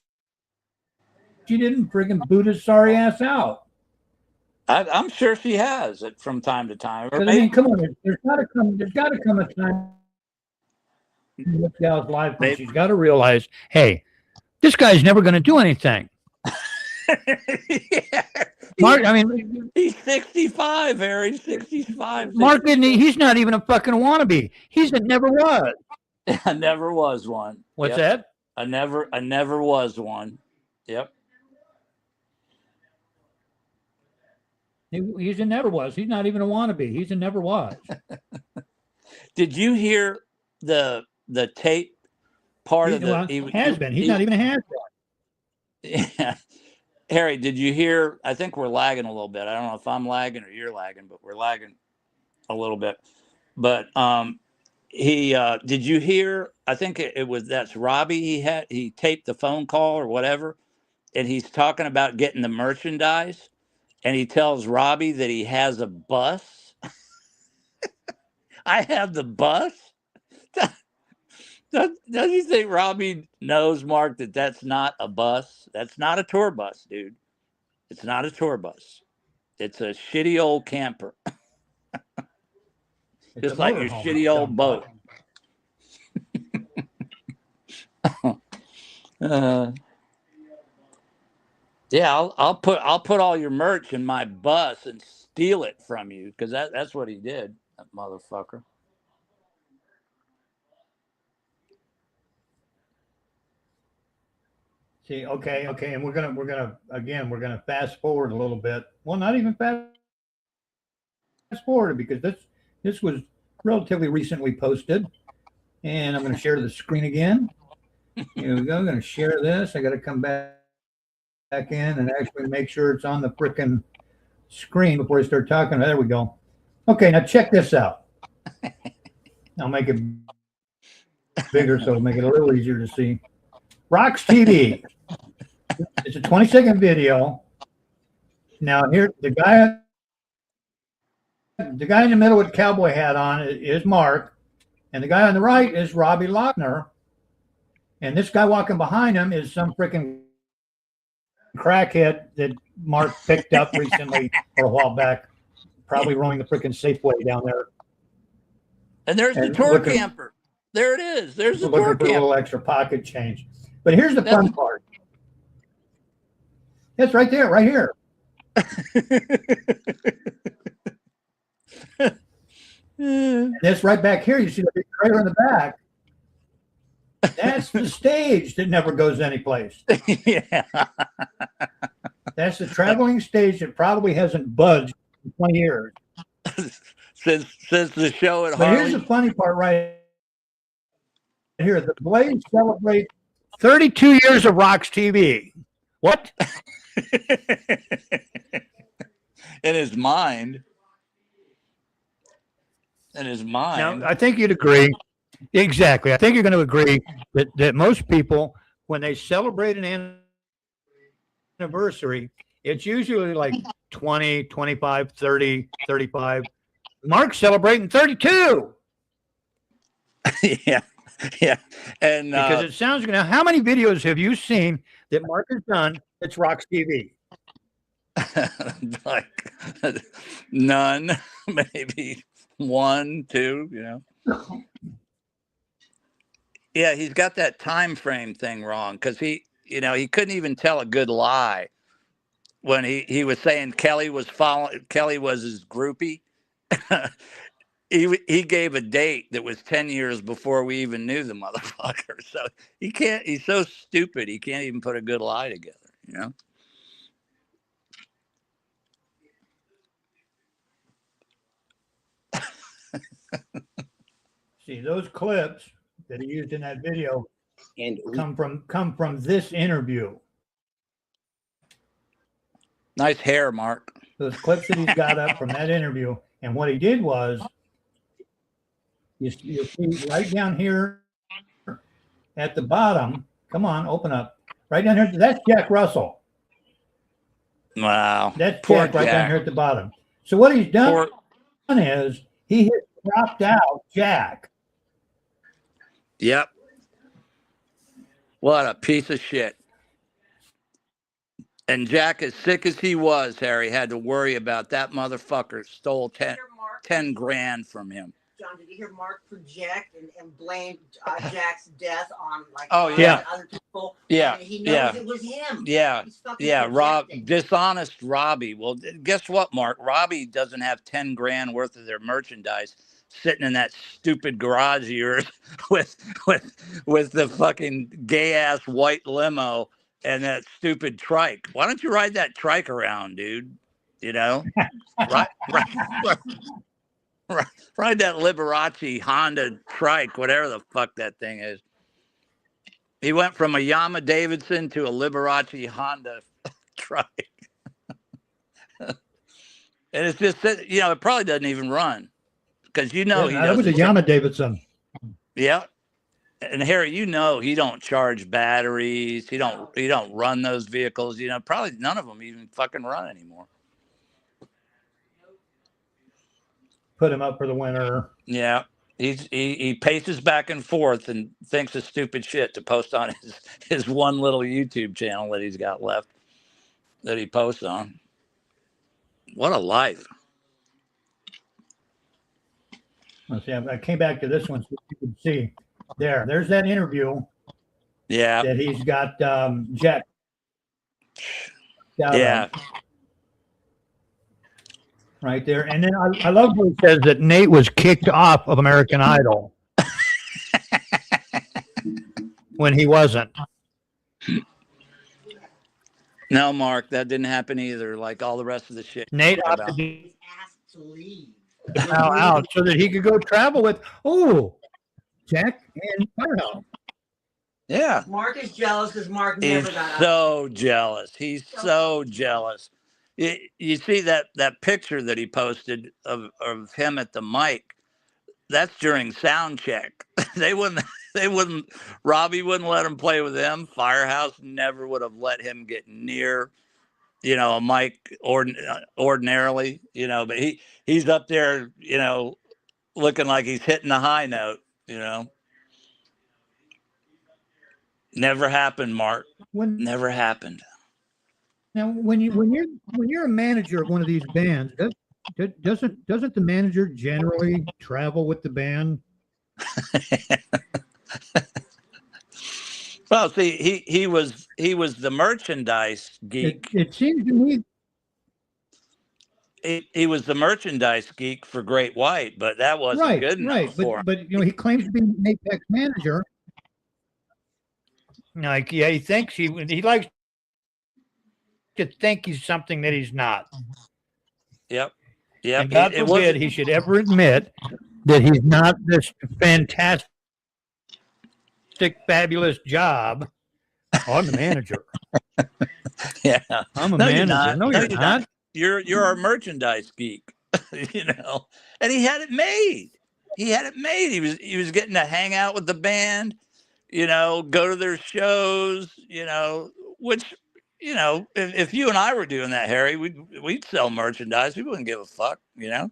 she didn't friggin' boot his sorry ass out. I'm sure she has it from time to time. Or I mean, come on, there's got to come a time in this gal's life when she's got to realize, hey, this guy's never going to do anything. Yeah. Mark, I mean, He's 65, Harry. 65. Mark isn't. He's not even a fucking wannabe. He's a never was. I never was one. What's Yep. that? I never was one. Yep. He's a never was. He's not even a wannabe. He's a never was. Did you hear the tape part of the? He has been. He's not even a has been. Yeah. Harry, did you hear? I think we're lagging a little bit. I don't know if I'm lagging or you're lagging, but we're lagging a little bit. But did you hear? I think that's Robbie. He taped the phone call or whatever, and he's talking about getting the merchandise, and he tells Robbie that he has a bus. I have the bus. Does you think Robbie knows, Mark, that that's not a bus? That's not a tour bus, dude. It's not a tour bus. It's a shitty old camper. Just like your shitty old boat. Yeah, I'll put all your merch in my bus and steal it from you, because that's what he did, that motherfucker. See, okay, and we're gonna fast forward a little bit. Well, not even fast forward, because this was relatively recently posted, and I'm going to share the screen again. Here we go. I'm going to share this. I got to come back in and actually make sure it's on the frickin' screen before I start talking. There we go. Okay, now check this out. I'll make it bigger so it'll make it a little easier to see. Rocks TV. It's a 20-second video. Now here, the guy in the middle with cowboy hat on is Mark, and the guy on the right is Robbie Lochner, and this guy walking behind him is some freaking crackhead that Mark picked up recently or a while back, probably rolling the freaking Safeway down there. And there's the tour camper. There it is. There's the tour camper. A little extra pocket change. But here's the fun part. It's right there, right here. And this right back here, you see the big trailer in the back. That's the stage that never goes anyplace. Yeah. That's the traveling stage that probably hasn't budged in 20 years. since the show at But here's the funny part right here. The Blaze celebrates 32 years of Rocks TV. What? In his mind. Now, I think you'd agree. Exactly. I think you're going to agree that most people, when they celebrate an anniversary, it's usually like 20, 25, 30, 35. Mark's celebrating 32. Yeah. Yeah. And because it sounds good. Now, how many videos have you seen that Mark has done that's Rocks TV? Like none, maybe 1, 2, you know. Yeah, he's got that time frame thing wrong, because he couldn't even tell a good lie when he was saying Kelly was his groupie. He gave a date that was 10 years before we even knew the motherfucker. So he's so stupid he can't even put a good lie together, you know? See, those clips that he used in that video And come from this interview. Nice hair, Mark. Those clips that he's got up from that interview. And what he did was, you see right down here at the bottom. Come on, open up. Right down here. That's Jack Russell. Wow. That's Jack right down here at the bottom. So what he's done is he has dropped out Jack. Yep. What a piece of shit. And Jack, as sick as he was, Harry, had to worry about that motherfucker stole 10 grand from him. John, did you hear Mark project and blame Jack's death on like other people? Yeah. And he knows it was him. Yeah. Yeah. Dishonest Robbie. Well, guess what, Mark? Robbie doesn't have 10 grand worth of their merchandise sitting in that stupid garage of yours with the fucking gay ass white limo and that stupid trike. Why don't you ride that trike around, dude? You know, ride that Liberace Honda trike, whatever the fuck that thing is. He went from a Yamaha Davidson to a Liberace Honda trike. And it's just, you know, it probably doesn't even run because that was a Yamaha Davidson. Yeah. And Harry, you know, he don't charge batteries. He don't run those vehicles. You know, probably none of them even fucking run anymore. Put him up for the winter. Yeah. He paces back and forth and thinks of stupid shit to post on his one little YouTube channel that he's got left that he posts on. What a life. Let's see, I came back to this one so you can see. There's that interview. Yeah. That he's got Jack. Yeah. Right there. And then I love what he says that Nate was kicked off of American Idol when he wasn't. No, Mark, that didn't happen either. Like all the rest of the shit. Nate opted to Asked to leave. out so that he could go travel with Jack and Firehouse. Yeah. Mark is jealous because Mark never He's got out. so jealous. He's so jealous. You see that picture that he posted of him at the mic. That's during sound check. Robbie wouldn't let him play with them. Firehouse never would have let him get near, you know, a mic ordinarily, you know, but he's up there, you know, looking like he's hitting a high note, you know. Never happened, Mark. Never happened. Now, when you're a manager of one of these bands, doesn't the manager generally travel with the band? Well, see, he was the merchandise geek. It seems to me he was the merchandise geek for Great White, but that wasn't good enough for him. But you know, he claims to be an Apex manager. Like, yeah, he thinks he likes to think he's something that he's not. Yep. And God forbid he should ever admit that he's not this fantastic, fabulous job. Oh, I'm the manager. Yeah, I'm a manager. No, you're not. You're a merchandise geek, you know. And he had it made. He was getting to hang out with the band, you know, go to their shows, you know, which, you know, if you and I were doing that, Harry, we'd sell merchandise. We wouldn't give a fuck, you know.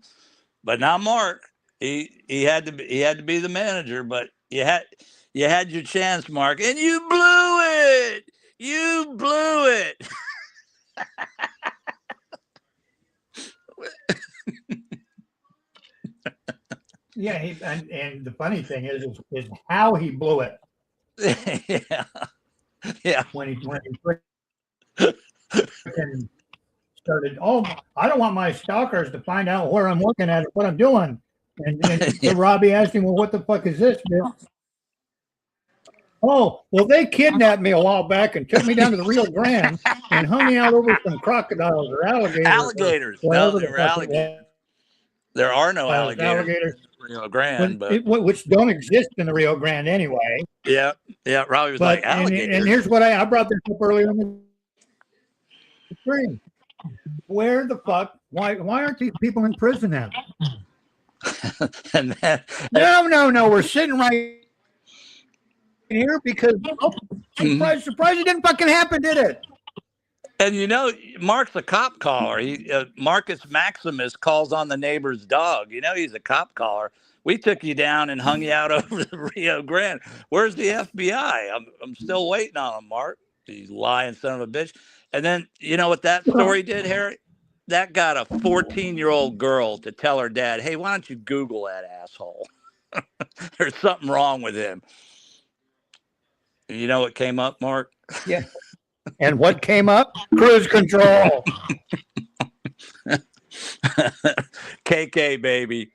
But not Mark. He had to be the manager, but you had your chance, Mark, and you blew it. You blew it. Yeah, and the funny thing is how he blew it. Yeah. When he started, I don't want my stalkers to find out where I'm working at, what I'm doing. And so Robbie asked him, well, what the fuck is this, Bill? Oh, well, they kidnapped me a while back and took me down to the Rio Grande and hung me out over some crocodiles or alligators. Alligators. No, they were alligators. There are no alligators in the Rio Grande, which don't exist in the Rio Grande anyway. Yeah. Robbie was like, alligators. And here's what I brought this up earlier in the stream. Where the fuck? Why aren't these people in prison now? And then, no. We're sitting right here because surprise, it didn't fucking happen, did it? And you know, Mark's a cop caller. Marcus Maximus calls on the neighbor's dog. You know, he's a cop caller. We took you down and hung you out over the Rio Grande. Where's the FBI? I'm still waiting on him, Mark. You lying son of a bitch. And then you know what that story did, Harry? That got a 14-year-old girl to tell her dad, "Hey, why don't you Google that asshole? There's something wrong with him." You know what came up, Mark? Yeah. And what came up? Cruise control. KK, baby.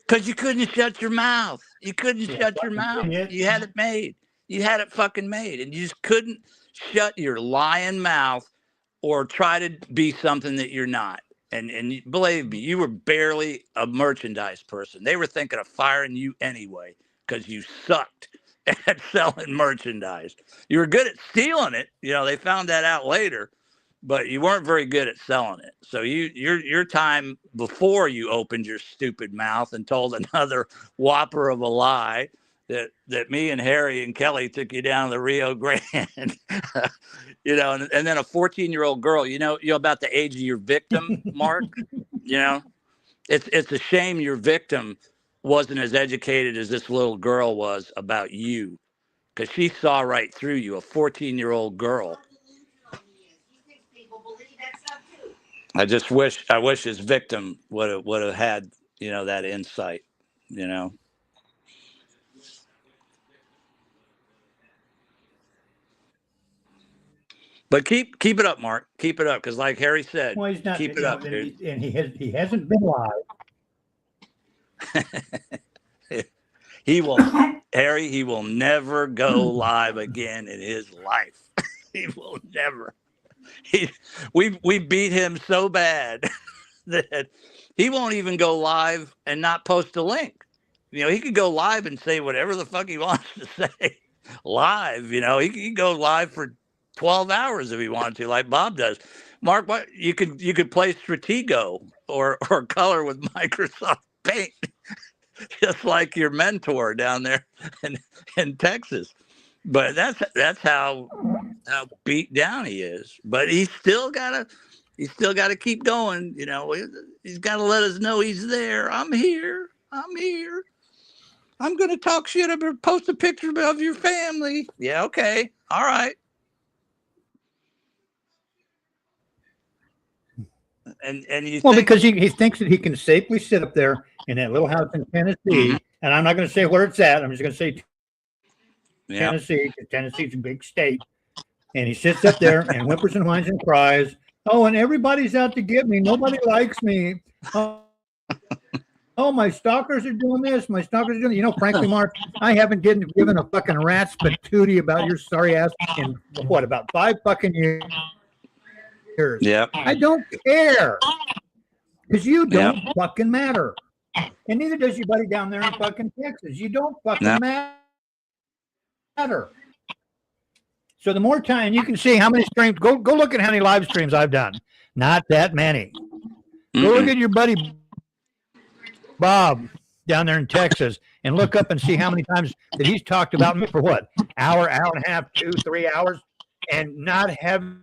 Because you couldn't shut your mouth. You couldn't shut your mouth. You had it made. You had it fucking made. And you just couldn't shut your lying mouth or try to be something that you're not. And believe me, you were barely a merchandise person. They were thinking of firing you anyway because you sucked at selling merchandise. You were good at stealing it. You know, they found that out later, but you weren't very good at selling it. So your time before you opened your stupid mouth and told another whopper of a lie that me and Harry and Kelly took you down to the Rio Grande, you know, and then a 14-year-old girl, you know about the age of your victim, Mark, you know, it's a shame your victim wasn't as educated as this little girl was about you, because she saw right through you, a 14-year-old girl. I wish his victim would have had, you know, that insight, you know. But keep it up, Mark. Keep it up, because like Harry said, Well, he's not, keep it up, dude. and he hasn't been live. He will, Harry. He will never go live again in his life. He will never. We beat him so bad that he won't even go live and not post a link. You know, he could go live and say whatever the fuck he wants to say live. You know, he could go live for 12 hours if he wanted to, like Bob does. Mark, what you could play Stratego or color with Microsoft Paint, just like your mentor down there in Texas. But that's how beat down he is. But he's still gotta keep going. You know, he's got to let us know he's there. I'm here. I'm gonna talk shit about, post a picture of your family. Yeah, okay, all right. And you because he thinks that he can safely sit up there in that little house in Tennessee, and I'm not going to say where it's at. I'm just going to say Tennessee, because Tennessee's a big state. And he sits up there and whimpers and whines and cries. Oh, and everybody's out to get me. Nobody likes me. Oh, my stalkers are doing this. My stalkers are doing. You know, frankly, Mark, I haven't given a fucking rat's patootie about your sorry ass in what, about 5 fucking years. Yeah. I don't care, because you don't fucking matter, and neither does your buddy down there in fucking Texas. You don't fucking matter. So the more time you can see how many streams, go look at how many live streams I've done. Not that many. Go look at your buddy Bob down there in Texas and look up and see how many times that he's talked about me for what, hour and a half, 2, 3 hours, and not having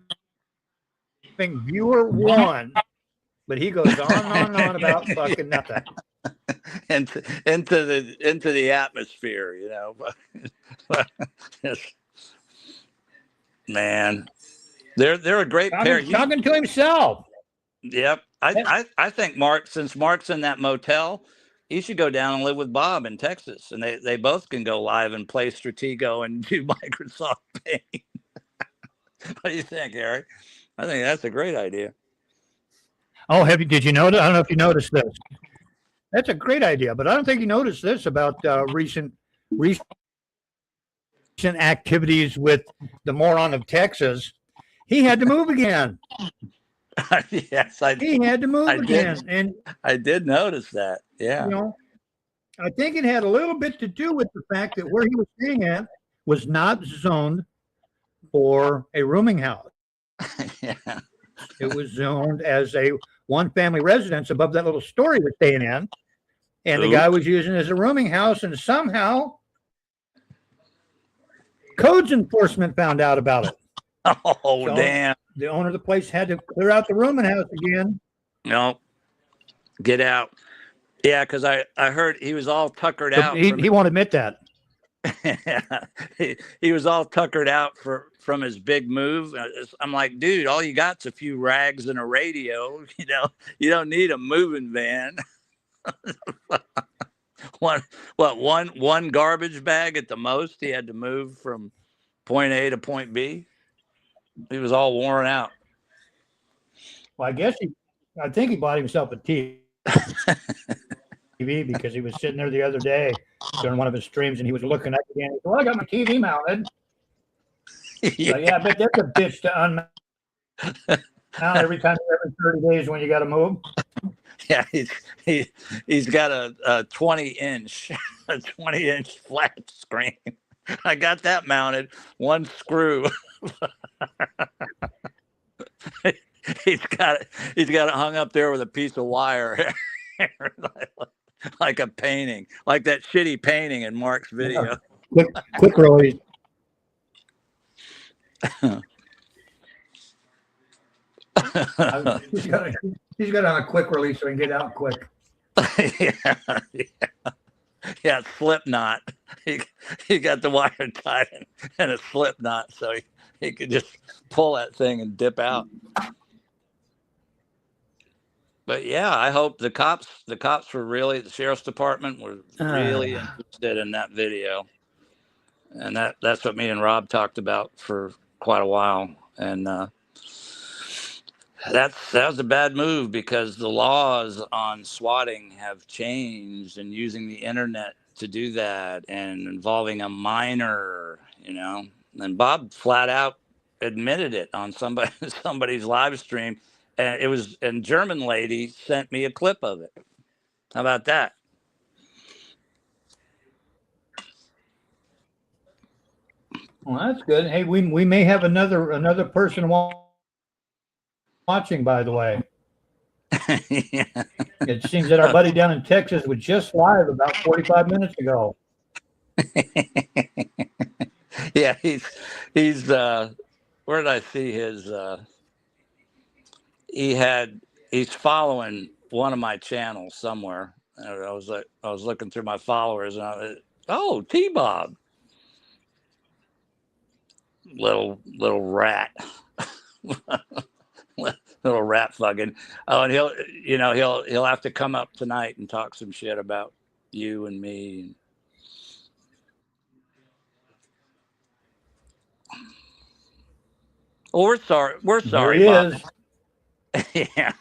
viewer one, but he goes on about fucking nothing. into the atmosphere, you know. Man, they're a great pair. Talking to himself. Yep. I think since Mark's in that motel, he should go down and live with Bob in Texas, and they both can go live and play Stratego and do Microsoft Paint. What do you think, Harry? I think that's a great idea. Oh, did you notice? I don't know if you noticed this. That's a great idea, but I don't think you noticed this about recent activities with the moron of Texas. He had to move again. Yes, he had to move again, and I did notice that. Yeah, you know, I think it had a little bit to do with the fact that where he was staying at was not zoned for a rooming house. Yeah. It was zoned as a one-family residence above that little store he was staying in, and the guy was using it as a rooming house, and somehow codes enforcement found out about it. Oh, So damn. the owner of the place had to clear out the rooming house again. No, get out. Yeah, because I heard he was all tuckered out. He won't admit that. He was all tuckered out from his big move. I'm like, dude, all you got's a few rags and a radio. You know, you don't need a moving van. One garbage bag at the most. He had to move from point A to point B. He was all worn out. Well, I think he bought himself a TV because he was sitting there the other day during one of his streams and he was looking up again. He said, well, I got my TV mounted. So, yeah, but that's a bitch to unmount every 30 days when you got to move. Yeah, he's got a 20-inch flat screen. I got that mounted, one screw. he's got it hung up there with a piece of wire, like a painting, like that shitty painting in Mark's video. Quick release. He's got on a quick release so he can get out quick. Yeah, slip knot. He got the wire tied and a slip knot so he could just pull that thing and dip out. But yeah, I hope the cops were really, the sheriff's department were really interested in that video. And that's what me and Rob talked about for quite a while. And that was a bad move because the laws on swatting have changed and using the internet to do that and involving a minor, you know. And Bob flat out admitted it on somebody's live stream. And it was, and German lady sent me a clip of it. How about that? Well, that's good. Hey, we may have another person watching, by the way. Yeah. It seems that our buddy down in Texas was just live about 45 minutes ago. Yeah, he's where did I see his he's following one of my channels somewhere. And I was looking through my followers and T-Bob. Little rat. Little rat fucking. Oh, and he'll have to come up tonight and talk some shit about you and me. Well, we're sorry. We're sorry, There Bob. he is. Yeah.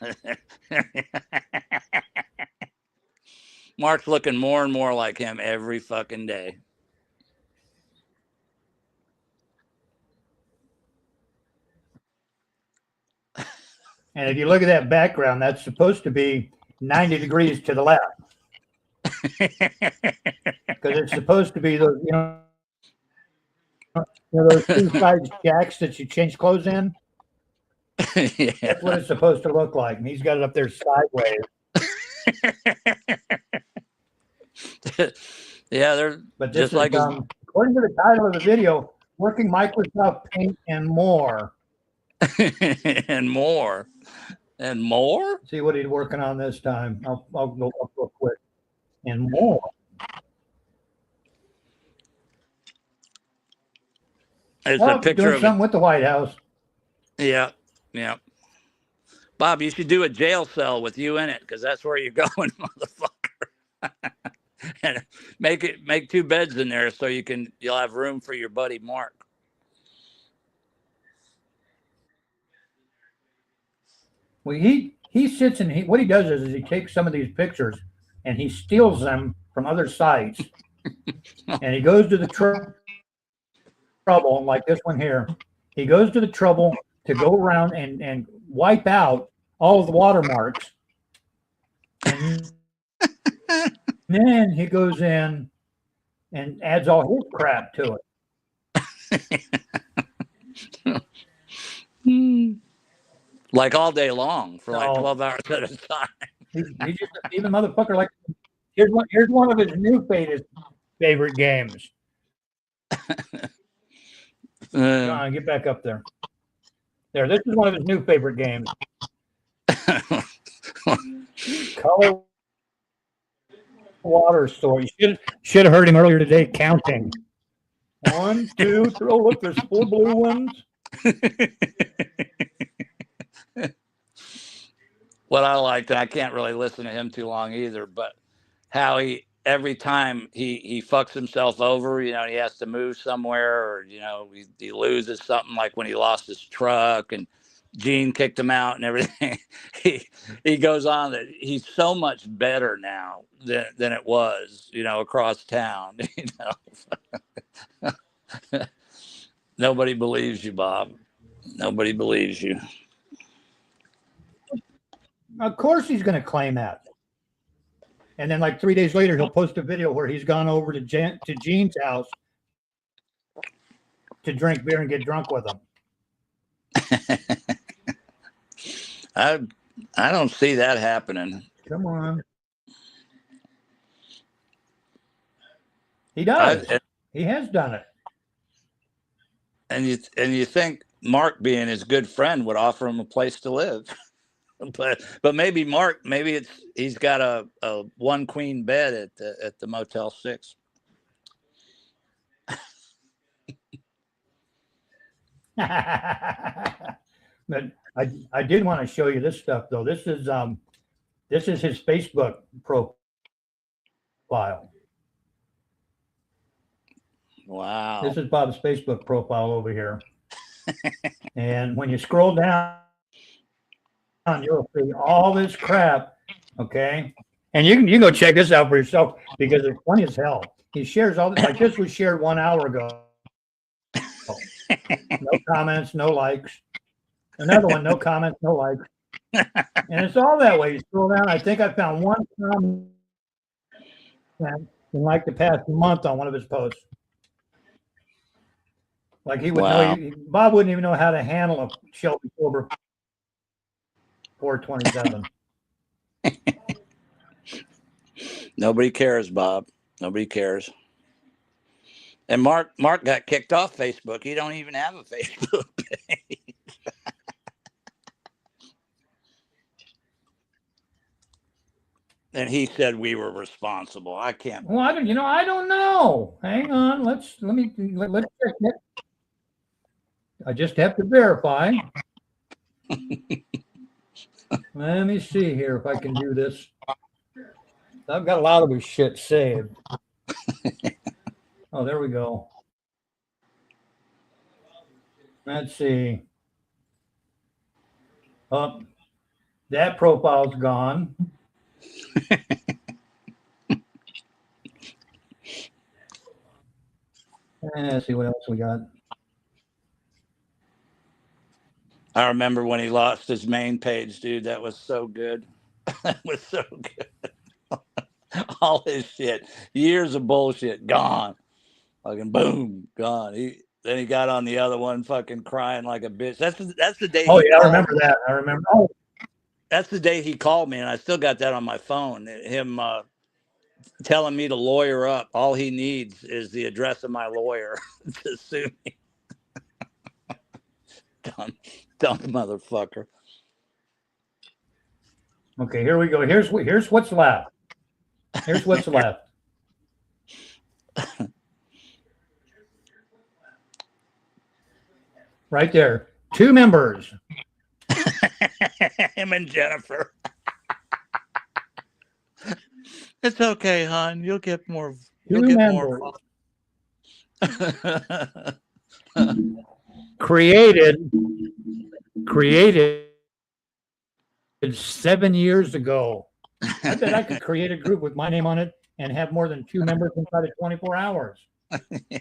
Mark's looking more and more like him every fucking day. And if you look at that background, that's supposed to be 90 degrees to the left. Because it's supposed to be those, those two-side jacks that you change clothes in. Yeah. That's what it's supposed to look like. And he's got it up there sideways. Yeah, they're But this just like is, according to the title of the video, working Microsoft Paint and more. and more. See what he's working on this time. I'll go up real quick. And more. It's a picture doing of something with the White House. Yeah. Bob, you should do a jail cell with you in it because that's where you're going, motherfucker. And make 2 beds in there so you'll have room for your buddy Mark. Well, he sits and what he does is he takes some of these pictures and he steals them from other sites, and he goes to the trouble, like this one here. He goes to the trouble to go around and wipe out all of the watermarks, and then he goes in and adds all his crap to it. Like all day long for like 12 hours at a time. He's just even motherfucker. Like here's one of his new favorite games. Get back up there. There, this is one of his new favorite games. Color water store. You should have heard him earlier today counting. 1, 2, 3. Oh, look, there's 4 blue ones. What I liked, and I can't really listen to him too long either, but how he every time he fucks himself over, you know, and he has to move somewhere, or you know, he loses something, like when he lost his truck and Gene kicked him out and everything. he goes on that he's so much better now than it was, you know, across town. You know, nobody believes you, Bob. Nobody believes you. Of course he's going to claim that. And then like 3 days later, he'll post a video where he's gone over to Gene's house to drink beer and get drunk with him. I don't see that happening. Come on. He does. He has done it. And you think Mark, being his good friend, would offer him a place to live. But maybe Mark, he's got a 1 queen bed at the Motel 6. But I did want to show you this stuff though. This is his Facebook profile. Wow. This is Bob's Facebook profile over here. And when you scroll down, you'll see all this crap. Okay. And you can go check this out for yourself because it's funny as hell. He shares all this, like this was shared 1 hour ago. No comments, no likes. Another one, no comments, no likes. And it's all that way. You scroll down. I think I found 1 comment in like the past month on one of his posts. Like he would know, Bob wouldn't even know how to handle a Shelby Silver 427. Nobody cares, Bob. Nobody cares. And Mark got kicked off Facebook. He don't even have a Facebook page. And he said we were responsible. I can't. Well, I don't know. Hang on. Let's check it. I just have to verify. Let me see here if I can do this. I've got a lot of his shit saved. Oh, there we go. Let's see. Oh, that profile's gone. Let's see what else we got. I remember when he lost his main page, dude. That was so good. That was so good. All his shit, years of bullshit, gone. Fucking boom, gone. Then he got on the other one, fucking crying like a bitch. That's the day. Oh yeah, I remember that. I remember. Oh. That's the day he called me, and I still got that on my phone. Him telling me to lawyer up. All he needs is the address of my lawyer to sue me. Dumb motherfucker. Okay, here we go. Here's what's left. Here's what's left. Right there. 2 members. Him and Jennifer. It's okay, hon. You'll get more. You'll get more. Created 7 years ago. I bet I could create a group with my name on it and have more than 2 members inside of 24 hours. Yeah.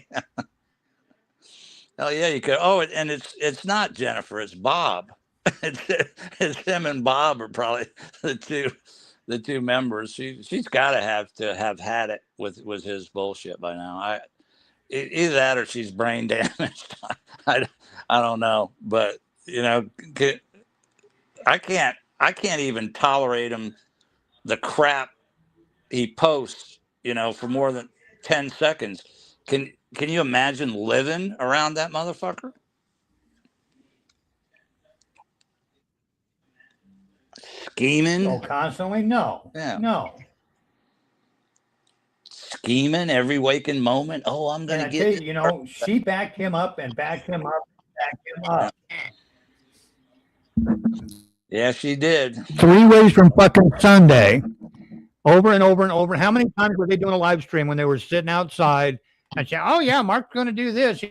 Oh yeah, you could. Oh, and it's not Jennifer, it's Bob. It's him and Bob are probably the two members. She's got to have had it with his bullshit by now. Either that or she's brain damaged. I don't know, but you know, I can't even tolerate him. The crap he posts, you know, for more than 10 seconds. Can you imagine living around that motherfucker? Scheming. Oh, constantly? No. Yeah. No. Scheming every waking moment. Oh, I'm going And to I tell get you, you know, she backed him up and backed him up and backed him up. Yeah, she did. 3 ways from fucking Sunday. Over and over and over. How many times were they doing a live stream when they were sitting outside and saying, oh, yeah, Mark's going to do this.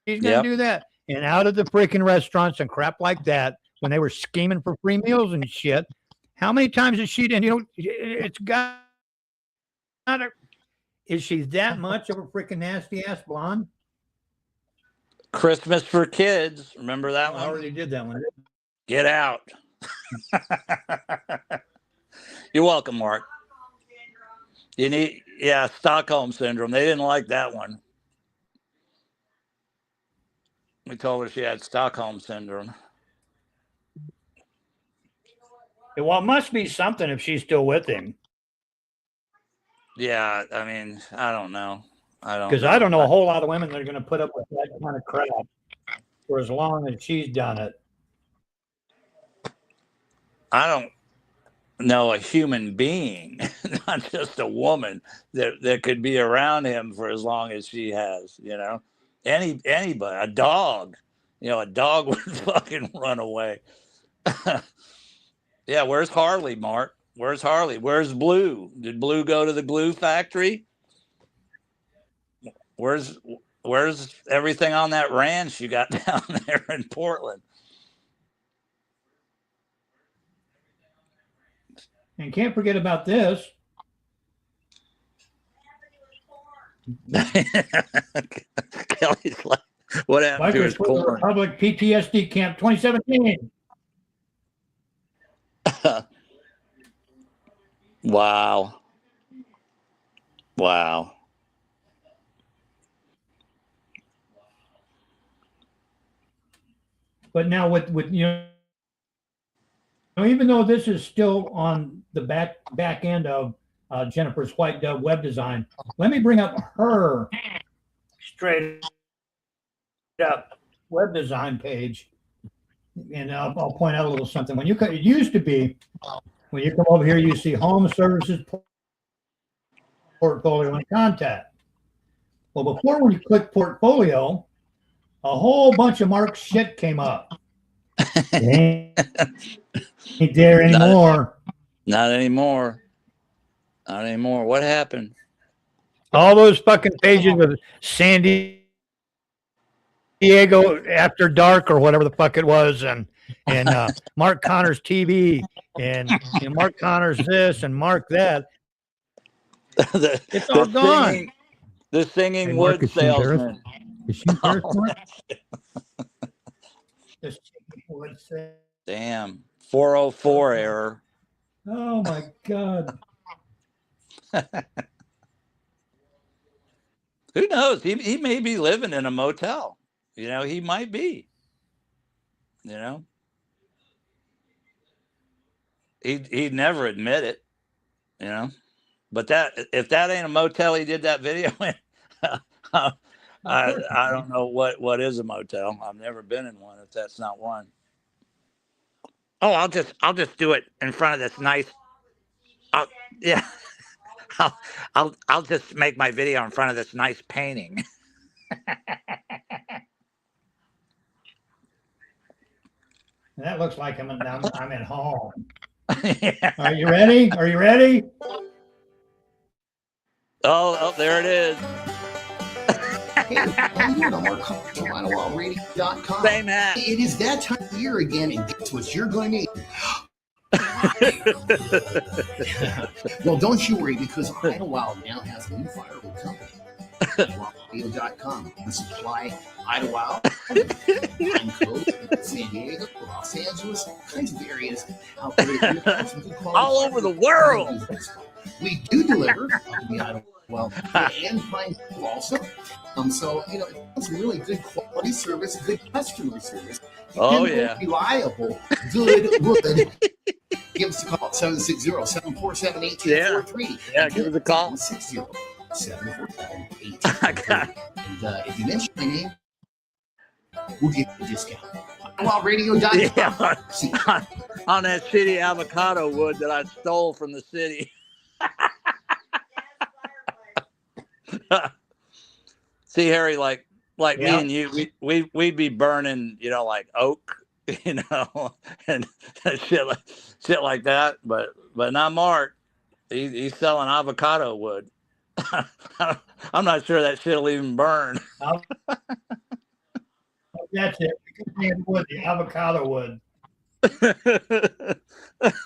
He's going to do that. And out of the freaking restaurants and crap like that, when they were scheming for free meals and shit, how many times has she done? You know, it's got. Is she that much of a freaking nasty ass blonde? Christmas for Kids. Remember that one? I already did that one. Get out. You're welcome, Mark. You need, yeah, Stockholm Syndrome. They didn't like that one. We told her she had Stockholm Syndrome. Well, it must be something if she's still with him. Yeah, I mean, I don't know. Because I don't know a whole lot of women that are going to put up with that kind of crap for as long as she's done it. I don't know a human being, not just a woman, that could be around him for as long as she has, you know. Anybody, a dog, you know, a dog would fucking run away. Yeah, where's Harley, Mark? Where's Harley? Where's Blue? Did Blue go to the glue factory? Where's everything on that ranch you got down there in Portland? And can't forget about this. Kelly's like, what happened to his for the corn? Republic PTSD Camp 2017. Wow. Wow. But now with you know, even though this is still on the back end of Jennifer's White Dove web design, let me bring up her straight up web design page, and I'll point out a little something. When it used to be, when you come over here, you see home services, portfolio, and contact. Well, before when you click portfolio, a whole bunch of Mark's shit came up. Ain't there anymore. Not anymore. Not anymore. What happened? All those fucking pages of San Diego After Dark or whatever the fuck it was, and Mark Connors TV, and Mark Connors this and Mark that. It's all gone. The singing wood salesman. Is she embarrassed, Mark? The singing wood salesman. Damn. 404 error. Oh my God. Who knows? He may be living in a motel. You know, he might be. You know? He'd never admit it, you know. But if that ain't a motel he did that video in, I don't know what is a motel. I've never been in one if that's not one. Oh, I'll just do it in front of this nice. Yeah, I'll just make my video in front of this nice painting. That looks like I'm at home. Yeah. Are you ready? Are you ready? Oh, there it is. MarkConnors.com. Same hat. It is that time of year again, and guess what you're going to need? Well, don't you worry, because Idlewild now has a new firewood company. IdleWild.com. You supply Idlewild, San Diego, Los Angeles, all kinds of areas out there. All over the world. We do deliver the Idlewild and Pine also. So, you know, it's really good quality service, good customer service. Reliable, good wood. Give us a call, 760-747-8243. Yeah, give us a call. 760-747-8243. And if you mention my name, we'll give you a discount. AdamWildRadio.com. Yeah, on that shitty avocado wood that I stole from the city. See, Harry, like me and you, we'd be burning, like oak, and shit like that. But not Mark. He's selling avocado wood. I'm not sure that shit'll even burn. That's it. Wood, the avocado wood.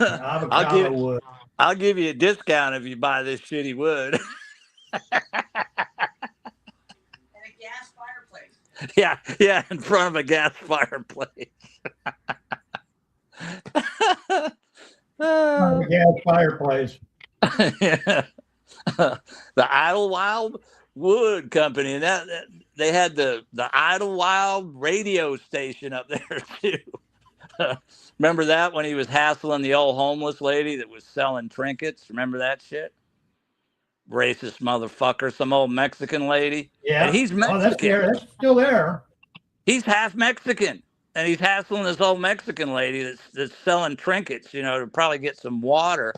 Avocado wood. I'll give you a discount if you buy this shitty wood. Gas fireplace. Yeah, in front of a gas fireplace. A gas fireplace. Yeah. The Idlewild Wood Company, and that they had the Idlewild radio station up there too. Remember that when he was hassling the old homeless lady that was selling trinkets? Remember that shit? Racist motherfucker, some old Mexican lady. Yeah. And he's Mexican. Oh, that's there. That's still there. He's half Mexican. And he's hassling this old Mexican lady that's selling trinkets, to probably get some water.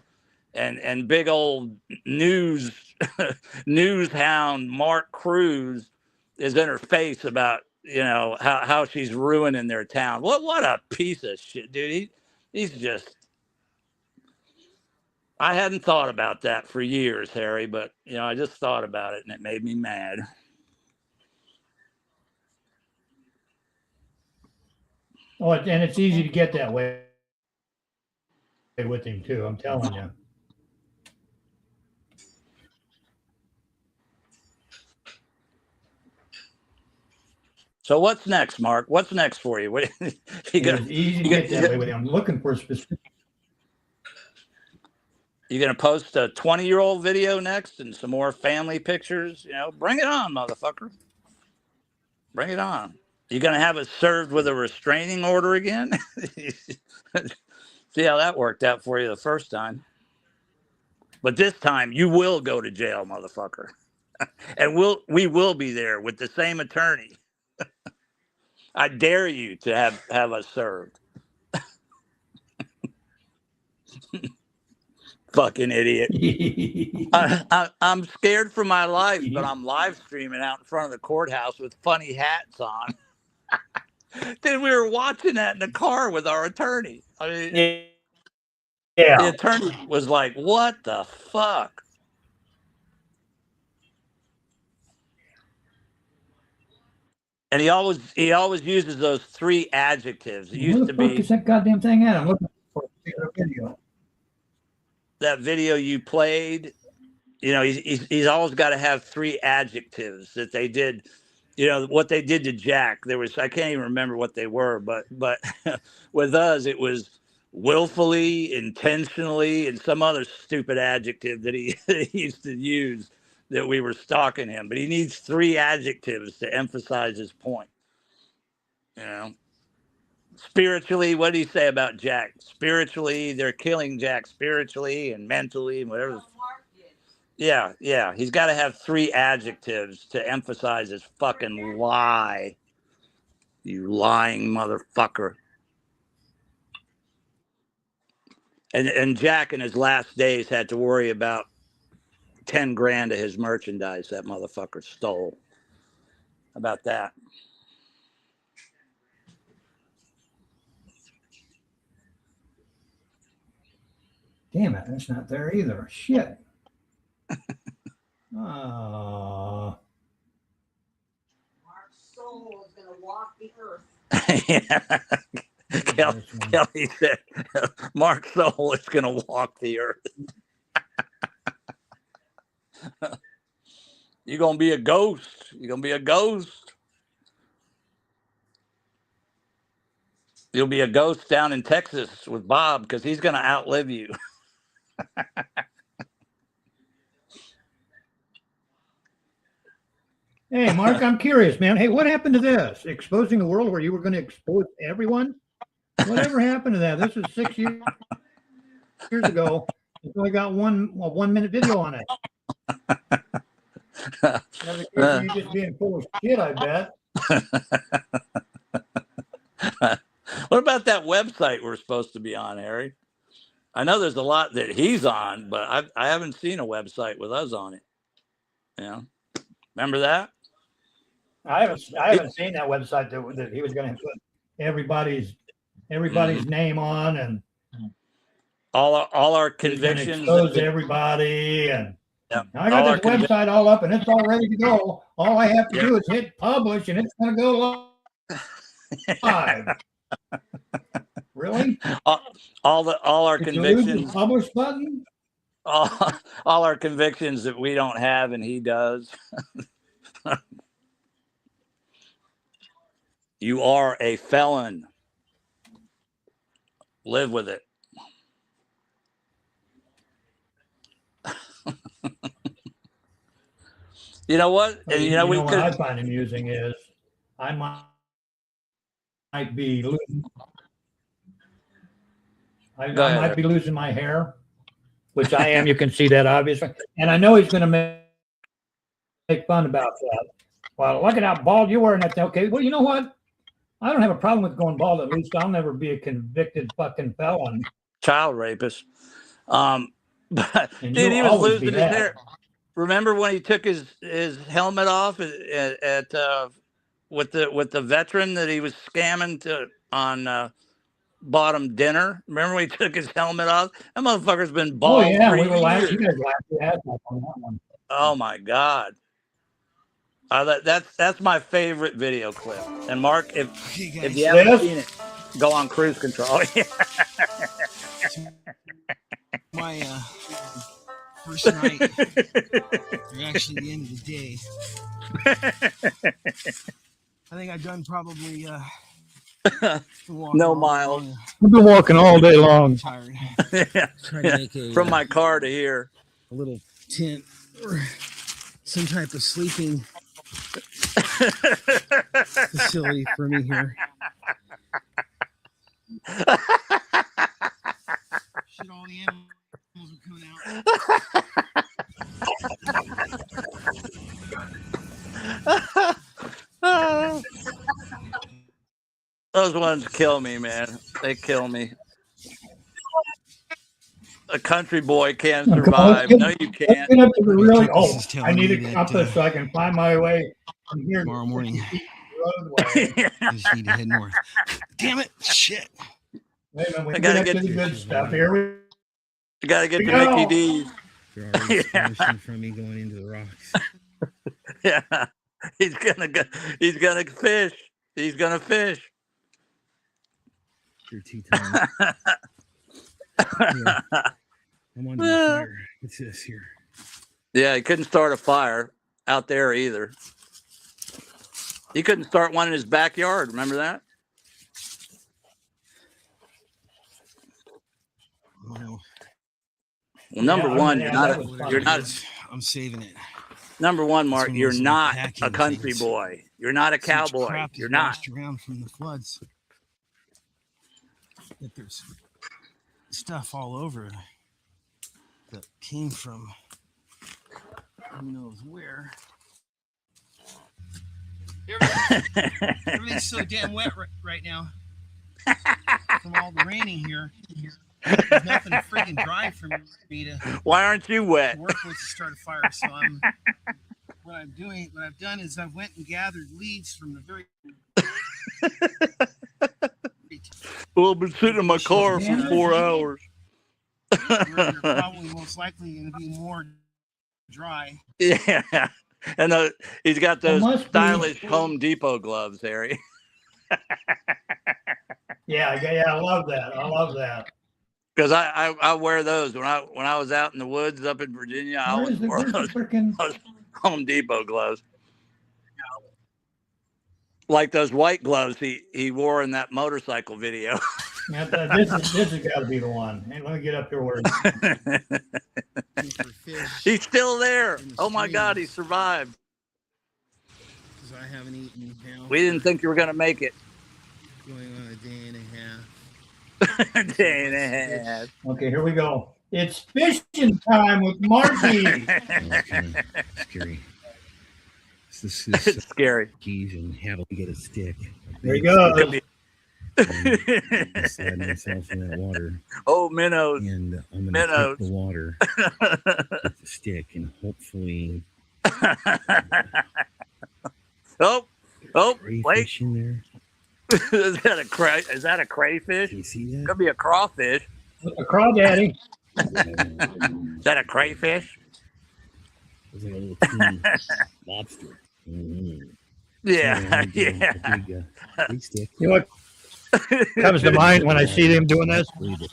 And big old news hound Mark Cruz is in her face about, how she's ruining their town. What a piece of shit, dude. He's just, I hadn't thought about that for years, Harry, but I just thought about it and it made me mad. Oh, and it's easy to get that way with him too. I'm telling you. So what's next, Mark? What's next for you? What It's easy to get that way with him. I'm looking for a specific. You gonna post a 20-year-old video next and some more family pictures? Bring it on, motherfucker. Bring it on. You gonna have it served with a restraining order again? See how that worked out for you the first time. But this time you will go to jail, motherfucker. And we will be there with the same attorney. I dare you to have us served. Fucking idiot. I'm scared for my life, but I'm live streaming out in front of the courthouse with funny hats on. Dude, we were watching that in the car with our attorney. I mean, yeah. The attorney was like, what the fuck? And he always uses those three adjectives. It used to be. Where the fuck is that goddamn thing at? I'm looking for a video. That video you played, he's always got to have three adjectives that they did. What they did to Jack. I can't even remember what they were, but with us it was willfully, intentionally, and some other stupid adjective that he used to use that we were stalking him. But he needs three adjectives to emphasize his point. Spiritually, what did he say about Jack? Spiritually, they're killing Jack spiritually and mentally and whatever. Yeah. He's got to have three adjectives to emphasize his fucking lie. You lying motherfucker. And Jack in his last days had to worry about 10 grand of his merchandise that motherfucker stole. How about that? Damn it, that's not there either. Shit. Mark's soul is going to walk the earth. Yeah. Kelly said, Mark's soul is going to walk the earth. You're going to be a ghost. You're going to be a ghost. You'll be a ghost down in Texas with Bob because he's going to outlive you. Hey, Mark, I'm curious, man. Hey, what happened to this? Exposing the world where you were going to expose everyone? Whatever happened to that? This was 6 years ago. It's only got one 1 minute video on it. You're just being full of shit, I bet. What about that website we're supposed to be on, Harry? I know there's a lot that he's on, but I haven't seen a website with us on it. Yeah, remember that? I haven't seen that website that he was going to put everybody's name on, and all our he's gonna convictions. expose everybody, and yeah, I got this website all up, and it's all ready to go. All I have to do is hit publish, and it's going to go live. Really? All our convictions. Publish button. All our convictions that we don't have, and he does. You are a felon. Live with it. You know what? And you know what I find amusing is I might be losing. I might be losing my hair, which I am. You can see that obviously, and I know he's going to make fun about that. Well, look at how bald you were, and that's okay. Well, you know what? I don't have a problem with going bald. At least I'll never be a convicted fucking felon. Child rapist. But dude, he was losing his hair. Remember when he took his helmet off at with the veteran that he was scamming on bought him dinner? Remember when he took his helmet off? That motherfucker's been bald. Oh yeah, we were laughing. You guys laughed your ass off on that one. Oh my God. That's my favorite video clip. And Mark, if you haven't seen it, go on cruise control. My first night, or actually the end of the day. I think I've done probably no miles. I've been walking all day long. Tired. From my car to here. A little tent or some type of sleeping facility for me here. Shit, all the animals are coming out. Those ones kill me, man. They kill me. A country boy can't survive. No, you can't. I need a compass so I can find my way from here tomorrow morning. I just need to head north. Damn it! Shit. Wait a minute, we gotta get to the good stuff here. You gotta get to Mickey D's. They're already splashing from me going into the rocks. Yeah, he's gonna fish. He's gonna fish. You're too tired. Yeah. I'm on the fire. What's this here? Yeah, he couldn't start a fire out there either. He couldn't start one in his backyard. Remember that? Oh. Well, number one, you're not. I'm saving it. Number one, Mark, you're not a country boy. You're not a cowboy. You're not. Around from the floods. That there's stuff all over that came from who knows where. Everything's so damn wet right now from all the raining here. There's nothing friggin' dry for me to. Why aren't you wet? Work with to start a fire. So what I've done is I went and gathered leaves from the very. Well, I've been sitting in my car for 4 hours. You're probably most likely going to be more dry. Yeah, and he's got those stylish Home Depot gloves, Harry. Yeah, I love that. I love that. Because I wear those when I was out in the woods up in Virginia. I always wore those Home Depot gloves. Like those white gloves he wore in that motorcycle video. This has got to be the one. Hey, let me get up here where he's still there. Oh my God, he survived. Because I haven't eaten now. We didn't think you were gonna make it. Going on a day and a half. A day and a half. Okay, here we go. It's fishing time with Marky. Scary. This is it's scary. Keys and have to get a stick. There you go. and slide myself in that water. Oh, minnows. And I'm going to hit the water with the stick, and hopefully. Oh, crayfish wait. in there. Is that a crayfish? Can you see that? Could be a crawfish. A crawdaddy. Is that a crayfish? It's like a little teeny lobster. Mm-hmm. Yeah, So a big stick. You know what comes to mind when I see them doing this?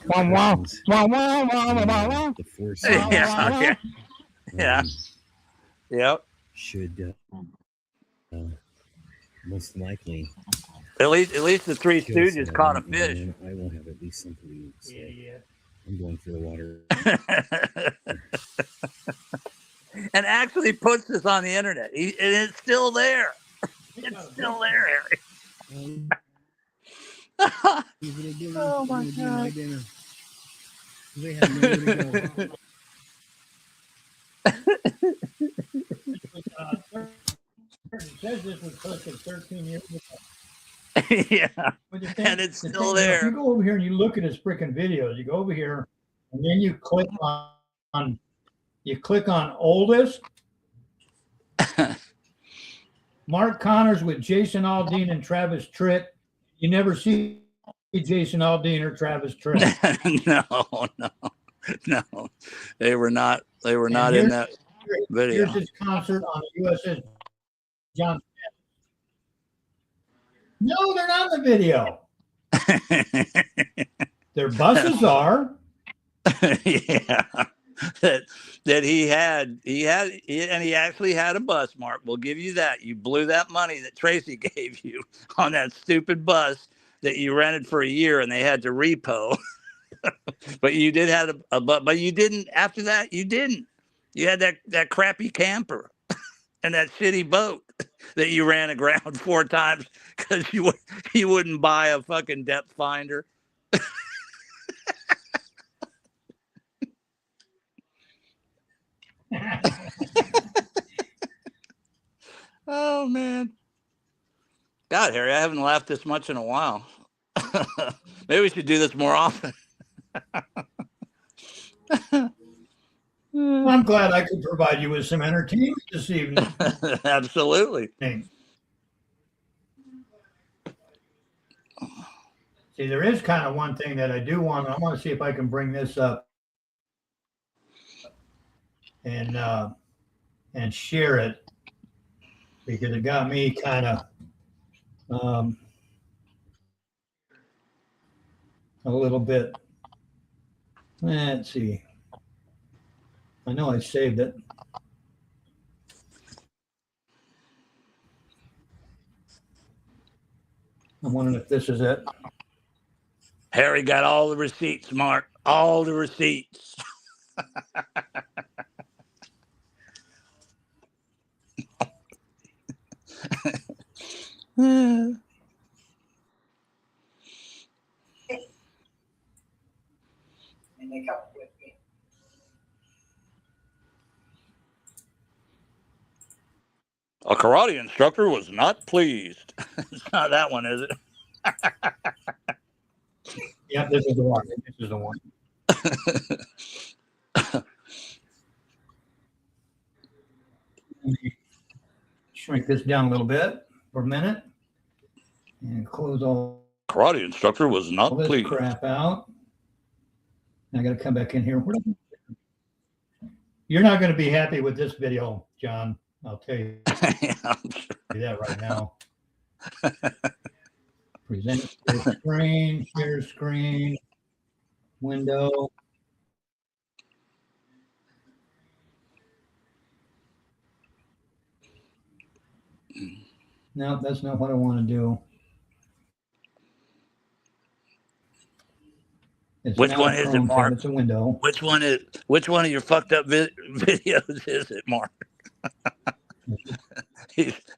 Wow, wow, wow, wow, wow, wow, wow. The force. Yeah. Yep. Should most likely. At least the Three Stooges caught a fish. I will have at least something to eat. So I'm going for the water. And actually puts this on the internet. And it's still there. It's still there, Harry. Oh my God. They have nowhere to go. It says this was posted 13 years ago. Yeah, and it's still there. If you go over here and you look at his freaking videos, you go over here and then you click on oldest. Mark Connors with Jason Aldean and Travis Tritt. You never see Jason Aldean or Travis Tritt. No. They were not in that video. Here's his concert on the USS John Smith. No, they're not in the video. Their buses are. Yeah. That he actually had a bus, Mark. We'll give you that. You blew that money that Tracy gave you on that stupid bus that you rented for a year and they had to repo. But you did have a but you didn't after that. You didn't. You had that crappy camper and that shitty boat that you ran aground 4 times because you wouldn't buy a fucking depth finder. Oh man, God, Harry, I haven't laughed this much in a while. Maybe we should do this more often. I'm glad I could provide you with some entertainment this evening. Absolutely. See, there is kind of one thing that I do want. I want to see if I can bring this up and share it because it got me kind of a little bit. Let's see. I know I saved it. I'm wondering if this is it. Harry got all the receipts, Mark. All the receipts. A karate instructor was not pleased. It's not that one, is it? Yeah, this is the one. This is the one. Let me shrink this down a little bit for a minute and close all Karate instructor was not this pleased. crap out. I got to come back in here. You're not going to be happy with this video, John. I'll tell you that right now. Present screen, share screen, window. No, that's not what I want to do. It's Which one is it, Mark? It's a window. Which one of your fucked up videos is it, Mark?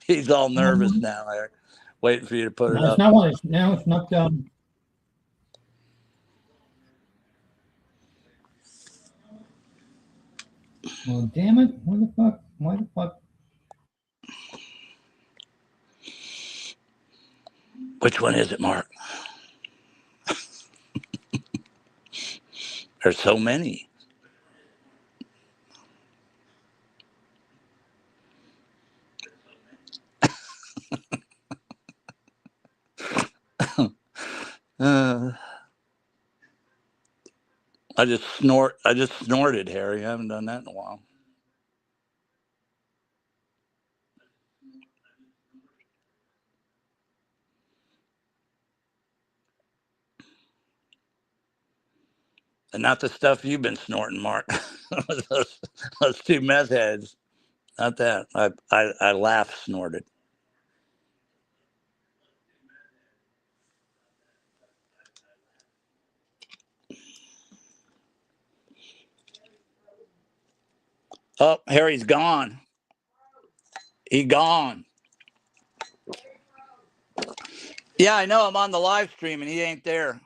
he's all nervous now, Eric. Waiting for you to put it up. It's not one. It's not done. Well, damn it! Where the fuck? Why the fuck? Which one is it, Mark? There's so many. I just snorted, Harry. I haven't done that in a while. And not the stuff you've been snorting, Mark. those two meth heads. Not that. I laugh snorted. Oh, Harry's gone. He gone. Yeah, I know. I'm on the live stream and he ain't there.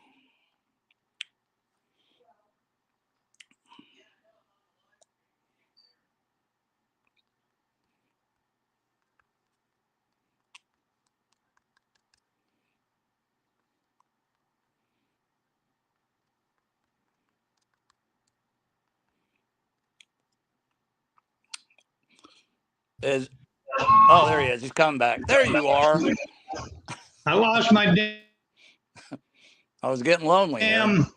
Oh, there he is. He's coming back. There you are. I lost my I was getting lonely. damn.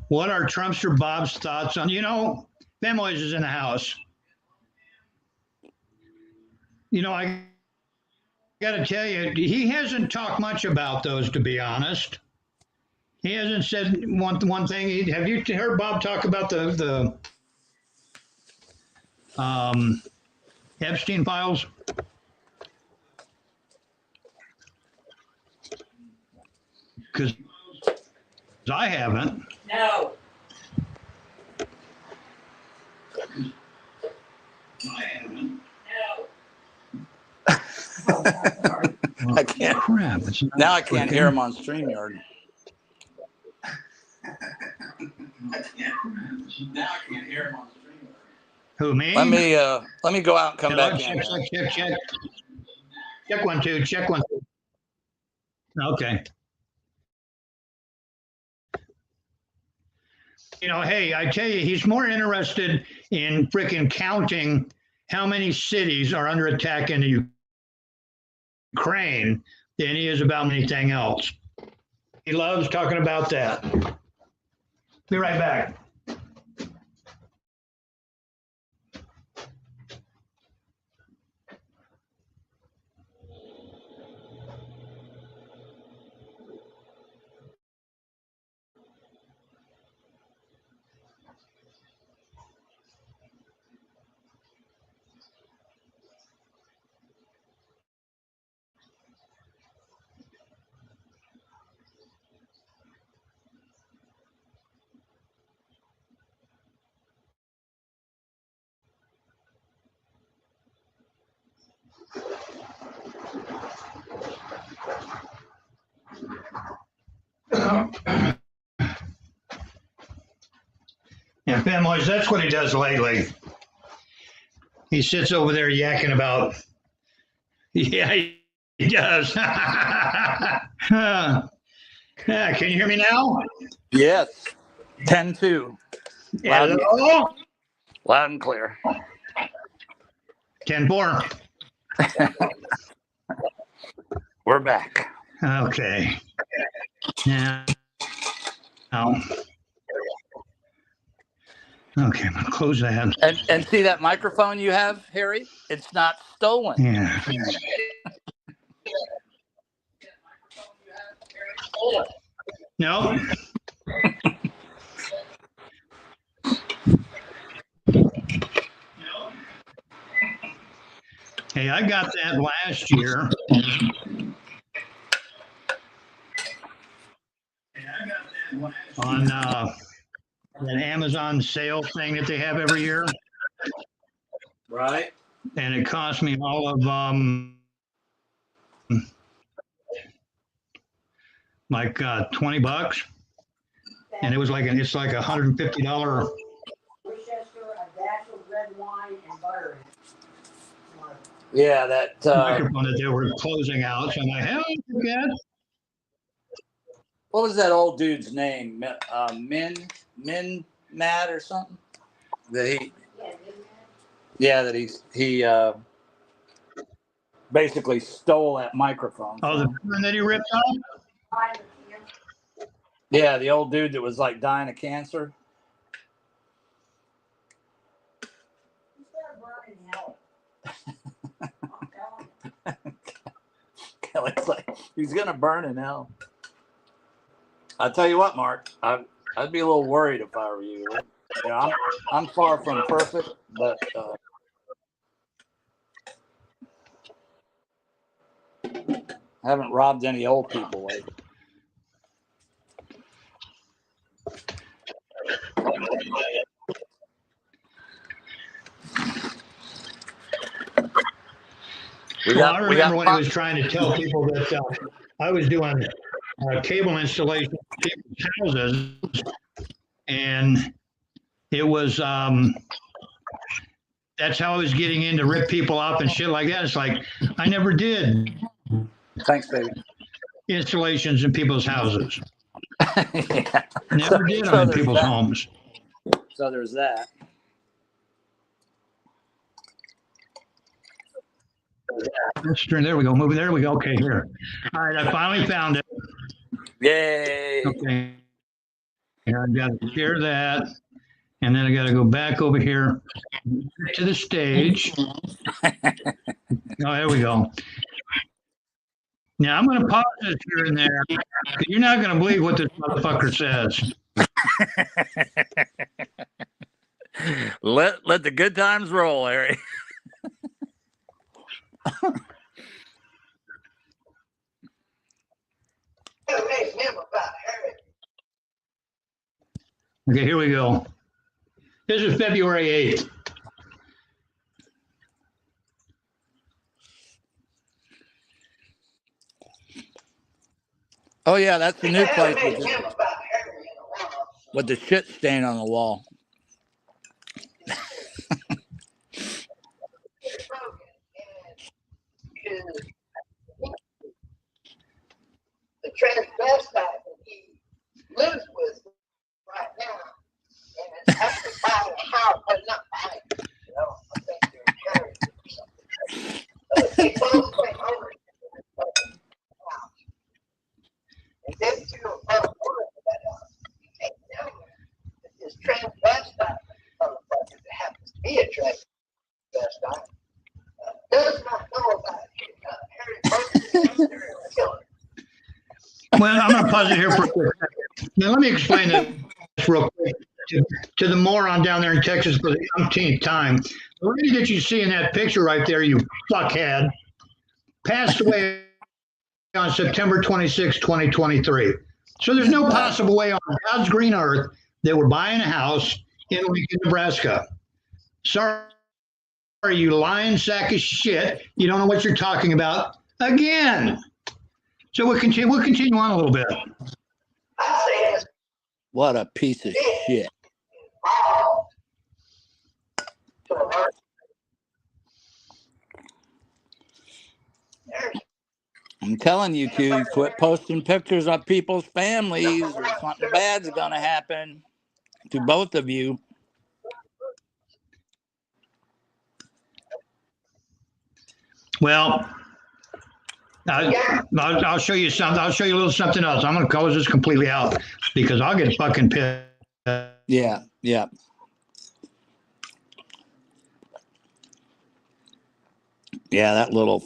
What are Trumpster Bob's thoughts on, Bemoys is in the house. I got to tell you, he hasn't talked much about those, to be honest. He hasn't said one thing. Have you heard Bob talk about the Epstein files? Because I haven't. No. I haven't. I can't. Crap. Now I can't hear him on StreamYard. Now I can't hear him on StreamYard. Who, me? Let me go out and come back in. Check. Check 1 2. Check 1 2. Okay. Hey, I tell you, he's more interested in freaking counting how many cities are under attack in the Ukraine than he is about anything else. He loves talking about that. Be right back. Yeah, Bemoys, that's what he does lately. He sits over there yakking about. Yeah, he does. Yeah, can you hear me now? Yes. 10-2. Hello? Loud and clear. 10-4. We're back. Okay. Now. Okay, I'm gonna close that. And see that microphone you have, Harry? It's not stolen. Yeah. No. Hey, I got that last year. On an Amazon sale thing that they have every year. Right. And it cost me all of like $20, and it was like it's like $150. Worcester, a dash of red wine and butter. Yeah, that microphone that they were closing out. So I'm like, hell, yeah. What was that old dude's name? Min? Matt or something. That he basically stole that microphone. Oh, the one that he ripped off? Yeah, the old dude that was like dying of cancer. Kelly's like, he's gonna burn in hell. I tell you what, Mark, I'd be a little worried if I were you. Yeah, I'm far from perfect, but I haven't robbed any old people lately. I remember when he was trying to tell people that I was doing cable installation in people's houses, and it was that's how I was getting in to rip people off and shit like that. It's like I never did. Thanks, baby. Installations in people's houses. Yeah. Never did on people's homes. So there's that. There we go. Moving. There we go. Okay, here. All right, I finally found it. Yay. Okay. Here I got to share that. And then I got to go back over here to the stage. Oh, there we go. Now I'm going to pause this here and there. You're not going to believe what this motherfucker says. Let the good times roll, Larry. Okay, here we go. This is February 8th. Oh yeah, that's the new place with the shit stain on the wall. The transvestite that he lives with right now, and it's actually buying a house, but not buying it. You know, I think they're married or something. They both went over to the house. And them two are both working for that house. You can't tell me that this transvestite motherfucker that happens to be a transvestite does not know about Harry Burton and serial killer. Well, I'm going to pause it here for a quick second. Now, let me explain this real quick to the moron down there in Texas for the umpteenth time. The lady that you see in that picture right there, you fuckhead, passed away on September 26, 2023. So there's no possible way on God's green earth that we're buying a house in Lincoln, Nebraska. Sorry, you lying sack of shit. You don't know what you're talking about again. So we'll continue on a little bit. What a piece of shit. I'm telling you to quit posting pictures of people's families or something bad's gonna happen to both of you. Well, I'll show you something. I'll show you a little something else. I'm going to close this completely out because I'll get fucking pissed. Yeah. Yeah, that little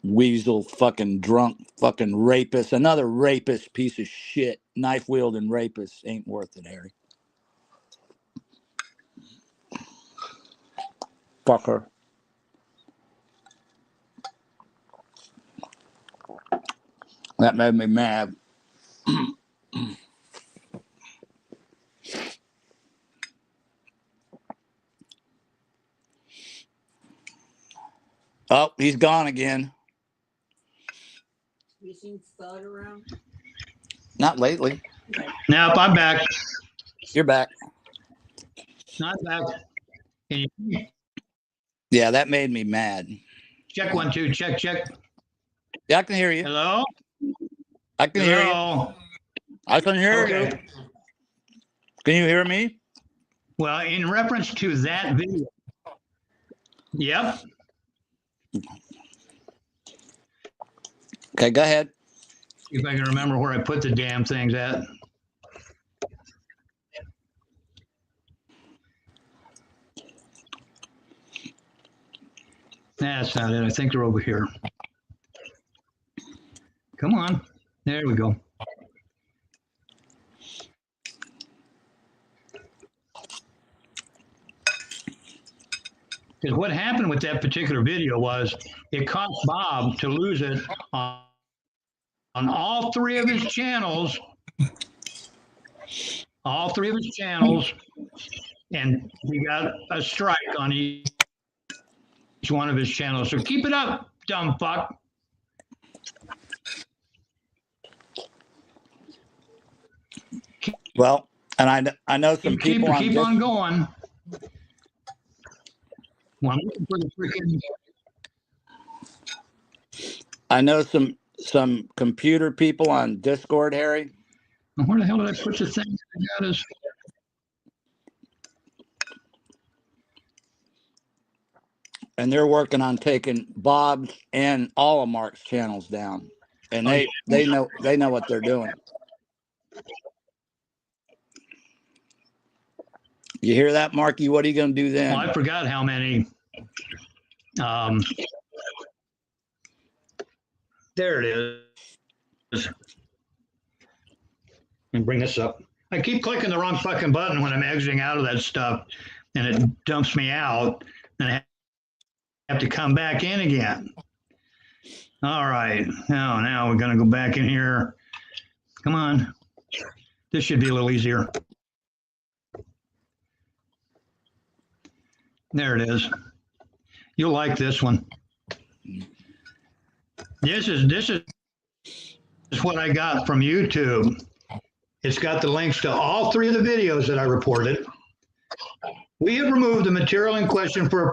weasel fucking drunk fucking rapist. Another rapist piece of shit. Knife wielding rapist ain't worth it, Harry. Fucker. That made me mad. Oh, he's gone again. You seen Thud around? Not lately. Now, if I'm back. You're back. Not back. Can you Yeah, that made me mad. check 1, 2, check. Yeah, I can hear you. Hello? I can hear you. I can hear you. Can you hear me? Well, in reference to that video. Yep. Okay, go ahead. If I can remember where I put the damn things at. That's not it. I think they're over here. Come on. There we go. Because what happened with that particular video was it cost Bob to lose it on all three of his channels. All three of his channels. And he got a strike on each one of his channels. So keep it up, dumb fuck. Well, and I know some people keep on going. Well, I'm looking for the freaking. I know some computer people on Discord, Harry. Where the hell did I put the thing? I got us. And they're working on taking Bob's and all of Mark's channels down. And they know what they're doing. You hear that, Marky? What are you going to do then? Well, I forgot how many. There it is. And bring this up. I keep clicking the wrong fucking button when I'm exiting out of that stuff, and it dumps me out, and I have to come back in again. All right. Now we're going to go back in here. Come on. This should be a little easier. There it is. You'll like this one. This is what I got from YouTube. It's got the links to all three of the videos that I reported. We have removed the material in question for a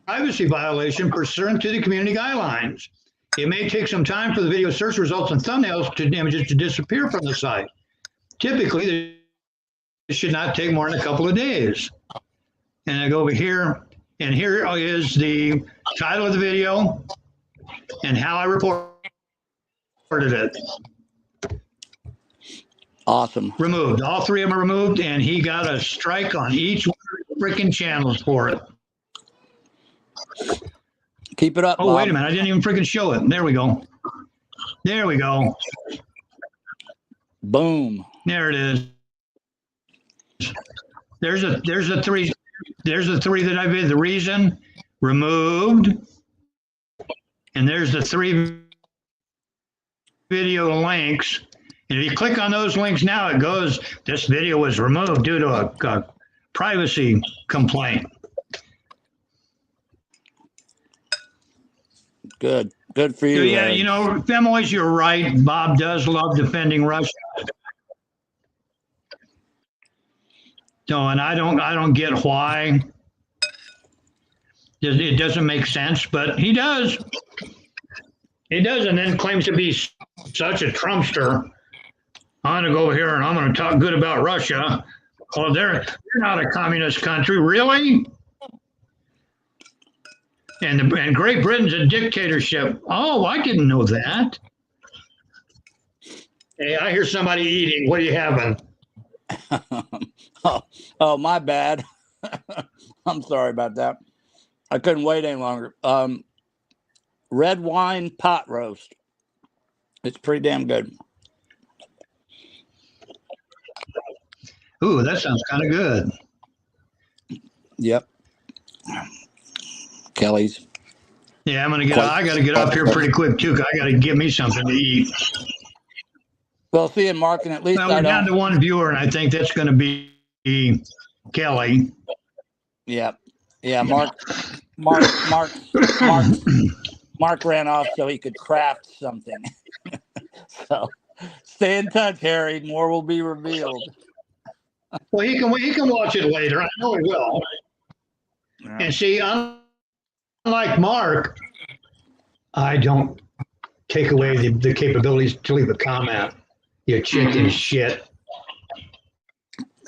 privacy violation pursuant to the community guidelines. It may take some time for the video search results and thumbnails to images to disappear from the site. Typically, this should not take more than a couple of days. And I go over here, and here is the title of the video and how I reported it. Awesome. Removed. All three of them are removed, and he got a strike on each one of the freaking channels for it. Keep it up, Oh, Bob. wait a minute. I didn't even freaking show it. There we go. There we go. Boom. There it is. There's the three. There's the three that I did. The reason, removed, and there's the three video links. And if you click on those links now, it goes, this video was removed due to a privacy complaint. Good for you. Yeah, you know, Femoys, you're right. Bob does love defending Russia. So, and I don't get why. It doesn't make sense, but he does. He does, and then claims to be such a Trumpster. I'm going to go over here and I'm going to talk good about Russia. Oh, they're not a communist country, really? And Great Britain's a dictatorship. Oh, I didn't know that. Hey, I hear somebody eating. What are you having? Oh, my bad. I'm sorry about that. I couldn't wait any longer. Red wine pot roast. It's pretty damn good. Ooh, that sounds kind of good. Yep. Kelly's. Yeah, I got to get up here pretty quick too, 'cause I got to get me something to eat. Well, see, and Mark, and at least Well, we're down to one viewer, and I think that's going to be Kelly. Yeah. Mark ran off so he could craft something. So stay in touch, Harry. More will be revealed. Well, he can watch it later. I know he will. Yeah. And see, unlike Mark, I don't take away the capabilities to leave a comment. You chicken shit.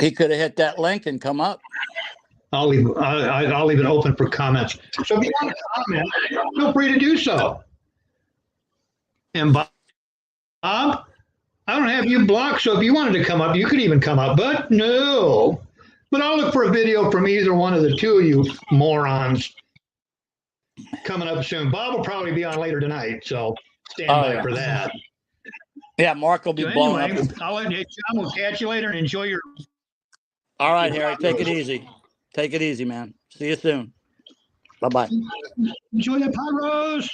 He could have hit that link and come up. I'll leave it open for comments. So if you want to comment, feel free to do so. And Bob, I don't have you blocked, so if you wanted to come up, you could even come up, but no. But I'll look for a video from either one of the two of you morons coming up soon. Bob will probably be on later tonight, so stand by for that. Yeah, Mark will be So blowing anyway, up. I'll let you, John, we'll catch you later and enjoy your. All right, Harry, take it easy. Take it easy, man. See you soon. Bye-bye. Enjoy the pot roast.